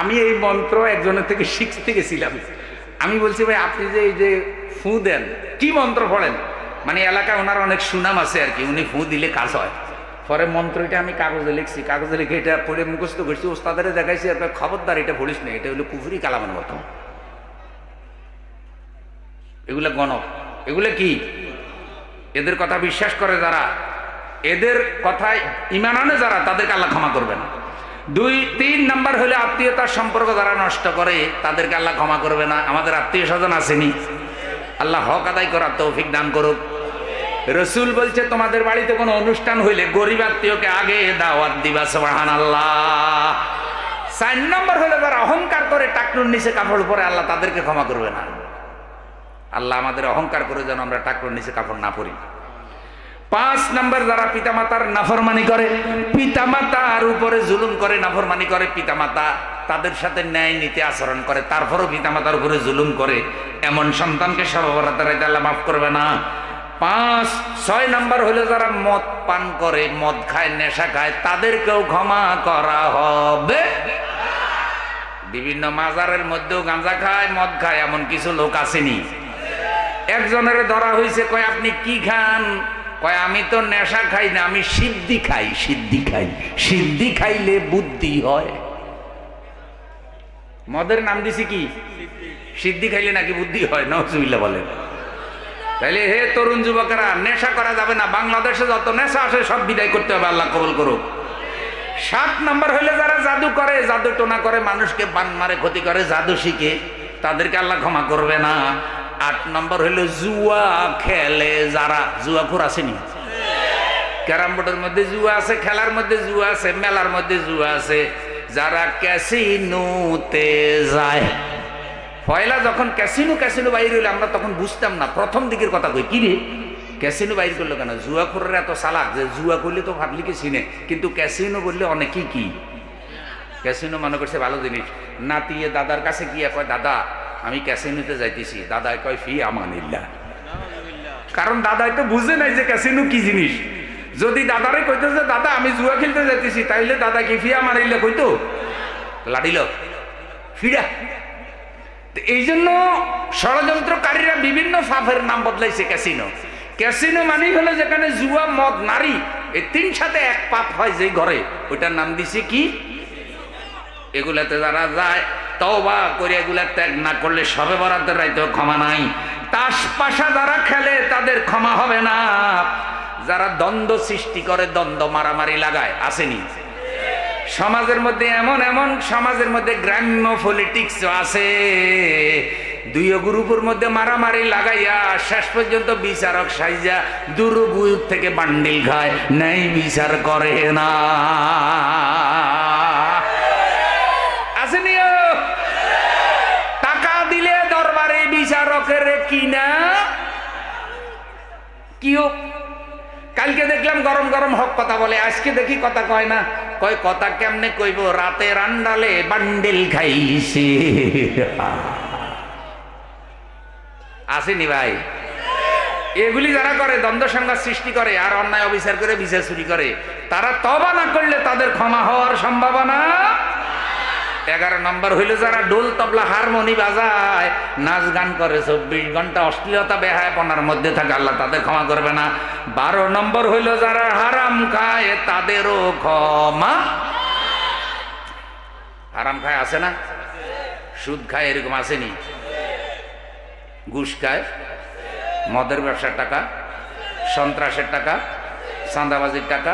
আমি এই মন্ত্র একজনের থেকে শিখতে গেছিলাম। আমি বলছি ভাই আপনি যে এই যে ফু দেন, কি মন্ত্র পড়েন? মানে এলাকায় ওনার অনেক সুনাম আছে আর কি, উনি ফু দিলে কাজ হয়। পরে মন্ত্রটা আমি কাগজে লিখছি, কাগজে লিখে এটা পড়ে মুখস্থ করছি, ওস্তাদের দেখাইছি, আপনার খবরদার এটা পড়িস না, এটা হলো কুফরি কালামের মতো। এগুলো গণক, এগুলো কি? এদের কথা বিশ্বাস করে যারা, এদের কথায় ঈমান আনে যারা, তাদেরকে আল্লাহ ক্ষমা করবে না। 2-3 নাম্বার হলে আত্মীয়তার সম্পর্ক যারা নষ্ট করে তাদেরকে আল্লাহ ক্ষমা করবে না। আমাদের আত্মীয় স্বজন আসেনি, আল্লাহ হক আদায় করার তৌফিক দান করুক। রসুল বলছে তোমাদের বাড়িতে কোনো অনুষ্ঠান হইলে গরিব আত্মীয়কে আগে দাওয়াত দিবা, সুবহানাল্লাহ। 4 নম্বর হলে যারা অহংকার করে টাকনুর নিচে কাপড় পরে, আল্লাহ তাদেরকে ক্ষমা করবে না। আল্লাহ আমাদের অহংকার করে যেন আমরা টাকনুর নিচে কাপড় না পরি। 5 নম্বর যারা পিতামাতার নাফরমানি করে, পিতামাতার উপরে জুলুম করে, নাফরমানি করে, পিতামাতা তাদের সাথে ন্যায় নীতি আচরণ করে, তারপরও পিতামাতার উপরে জুলুম করে, এমন সন্তানকে সবে বরাতের রাতে আল্লাহ মাফ করবে না। 6 নম্বর হলে যারা মদ পান করে, মদ খায়, নেশা খায়, তাদেরকেও ক্ষমা করা হবে। বিভিন্ন মাজারের মধ্যেও গাঁজা খায়, মদ খায়, এমন কিছু লোক আসেনি। একজনের ধরা হয়েছে, কয় আপনি কি খান? কয় আমি তো নেশা খাই না, আমি সিদ্ধি খাই। সিদ্ধি খাই, সিদ্ধি খাইলে বুদ্ধি হয়। মদের নাম দিছি কি? সিদ্ধি খাইলে নাকি বুদ্ধি হয়? নাউজুবিল্লাহ বলেন। তাইলে হে তরুণ যুবকেরা, নেশা করা যাবে না। বাংলাদেশে যত নেশা আসে সব বিদায় করতে হবে, আল্লাহ কবুল করুক। 7 নম্বর হইলে যারা জাদু করে, জাদু টোনা করে, মানুষকে বান মারে, ক্ষতি করে, জাদু শিখে, তাদেরকে আল্লাহ ক্ষমা করবে না। 8 নম্বর হইলো জুয়া খেলে যারা, জুয়াখোর আসেনি? ক্যারাম বোর্ডের মধ্যে জুয়া আছে, খেলার মধ্যে জুয়া আছে, মেলার মধ্যে জুয়া আছে। যারা ক্যাসিনোতে যায়, পয়লা যখন ক্যাসিনো ক্যাসিনো বাইর হইলে আমরা তখন বুঝতাম না, প্রথম দিকের কথা কই কি রে ক্যাসিনো বাইর করলো কেন, জুয়াখোররা এত চালাক যে জুয়া করলে তো ভাবলিকে চিনে, কিন্তু ক্যাসিনো বললে অনেকেই কি ক্যাসিনো মনে করছে ভালো জিনিস। নাতিয়ে দাদার কাছে গিয়ে কয় দাদা আমি ক্যাসিনোতে যাইতেছি, দাদায় কয় ফি আমানিল্লাহ, কারণ দাদাই তো বুঝে নাই যে ক্যাসিনো কি জিনিস। যদি দাদারে কইতো যে দাদা আমি জুয়া খেলতে যাইতেছি, তাইলে দাদা কি ফি আমানিল্লাহ কইতো, লাডিল ফিরা। এই জন্য ষড়যন্ত্রকারীরা বিভিন্ন ফাফের নাম বদলাইছে ক্যাসিনো। ক্যাসিনো মানেই হলো যেখানে জুয়া মদ নারী এই তিন সাথে এক পাপ হয় যে ঘরে, ওইটার নাম দিছে কি। এগুলাতে যারা যায় তওবা করে এগুলা ত্যাগ না করলে সবে বরাতের রাইতেও ক্ষমা নাই। তাস পাশা যারা খেলে তাদের ক্ষমা হবে না। যারা দ্বন্দ্ব সৃষ্টি করে, দ্বন্দ্ব মারামারি লাগায়, আসেনি সমাজের মধ্যে এমন এমন সমাজের মধ্যে গ্রাম্য পলিটিক্স আছে, দুই গ্রুপের মধ্যে মারামারি লাগাইয়া শেষ পর্যন্ত বিচারক সাইজা দুরুবুয়ুর থেকে বান্ডিল খায়, নাই বিচার করে না। আসেনি টাকা দিলে দরবারে বিচারকের কিনা কিও। কালকে দেখলাম গরম গরম হক কথা বলে, আজকে দেখি কথা কয় না। কয় কথা কেমনে কইব, রাতে রান্ডালে বান্ডিল খাইছে। আসেনি ভাই, এগুলি যারা করে দ্বন্দ্ব সংঘাত সৃষ্টি করে আর অন্যায় অবিচার করে বিচার চুরি করে, তারা তওবা না করলে তাদের ক্ষমা হওয়ার সম্ভাবনা। 11 নম্বর হইল যারা ডোল তবলা হারমোনি বাজায়, নাচ গান করে, 24 ঘন্টা অশ্লীলতা বেহায়াপনার মধ্যে থাকে, আল্লাহ তাদের ক্ষমা করবে না। 12 নম্বর হইল যারা হারাম খায়, তাদেরও ক্ষমা। হারাম খায় আছে না, সুদ খায়, এরকম আসেনি, ঘুষ খায়, মদের ব্যবসার টাকা, সন্ত্রাসের টাকা, চাঁদাবাজির টাকা,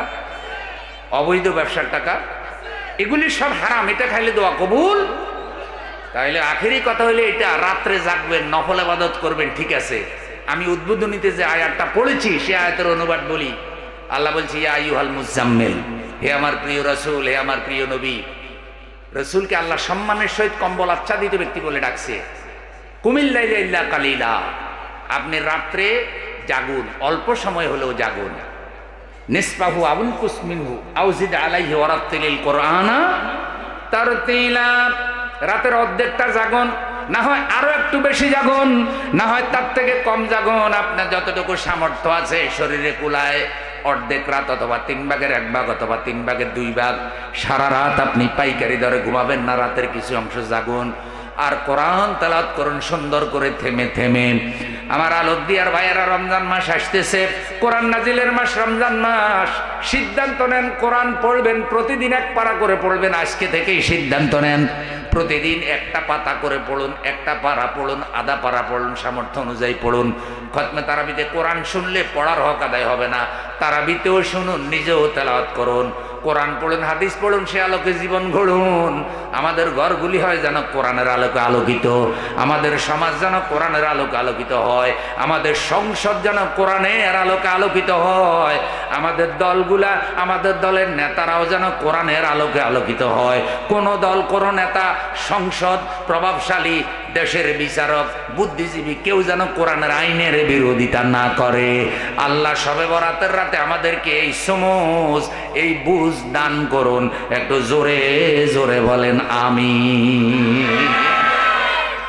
অবৈধ ব্যবসার টাকা, এগুলি সব হারাম। এটা খাইলে দোয়া কবুল। তাইলে আখেরি কথা হইলে এটা, রাত্রে জাগবেন, নফল ইবাদত করবেন, ঠিক আছে। আমি উদ্বোধনীতে যে আয়াতটা পড়েছি সে আয়াতের অনুবাদ বলি। আল্লাহ বলছি ইয়া আইয়ুহাল মুজাম্মিল, হে আমার প্রিয় রাসূল, হে আমার প্রিয় নবী। রাসূলকে আল্লাহ সম্মানের সহিত কম্বল আচ্ছাদিত ব্যক্তি বলে ডাকছে। কুমিল লাইলা ইল্লা কালিলা, আপনি রাত্রে জাগুন, অল্প সময় হলেও জাগুন। নিসফাহু আও ইনকুস মিনহু আও জিদ আলাইহি ওয়ারাত্তিলিল কুরআনা তারতিলা, রাতের অর্ধেকটা জাগুন, না হয় আরো একটু বেশি জাগুন, না হয় তার থেকে কম জাগুন। আপনার যতটুকু সামর্থ্য আছে শরীরে কুলায়, অর্ধেক রাত অথবা 3 ভাগের 1 ভাগ অথবা 3 ভাগের 2 ভাগ। সারা রাত আপনি পাইকারি দরে ঘুমাবেন না, রাতের কিছু অংশ জাগুন আর কোরআন তেলাওয়াত করুন সুন্দর করে থেমে থেমে। আমার আলোক দিয়ার ভাইয়েরা, রমজান মাস আসতেছে, কোরআন নাজিলের মাস রমজান মাস। সিদ্ধান্ত নেন কোরআন পড়বেন, প্রতিদিন 1 পারা করে পড়বেন। আজকে থেকেই সিদ্ধান্ত নেন, প্রতিদিন 1টা পাতা করে পড়ুন, 1টা পারা পড়ুন, আধা পারা পড়ুন, সামর্থ্য অনুযায়ী পড়ুন। খতমে তারাবিতে কোরআন শুনলে পড়ার হক আদায় হবে না, তারাবিতেও শুনুন, নিজেও তেলাওয়াত করুন। কোরআন পড়ুন, হাদিস পড়ুন, সে আলোকে জীবন গড়ুন। আমাদের ঘরগুলি হয় যেন কোরআনের আলোকে আলোকিত, আমাদের সমাজ যেন কোরআনের আলোকে আলোকিত হয়, আমাদের সংসদ যেন কোরআনের আলোকে আলোকিত হয়, আমাদের দলগুলা, আমাদের দলের নেতারাও যেন কোরআনের আলোকে আলোকিত হয়। কোন দল, কোন নেতা, সংসদ, প্রভাবশালী, দেশের বিচারক, বুদ্ধিজীবী কেউ যেন কোরআনের আইনের বিরোধিতা না করে। আল্লাহ শবে বরাতের রাতে আমাদেরকে এই সমজ, এই বুঝ দান করুন। একটু জোরে জোরে বলেন আমিন।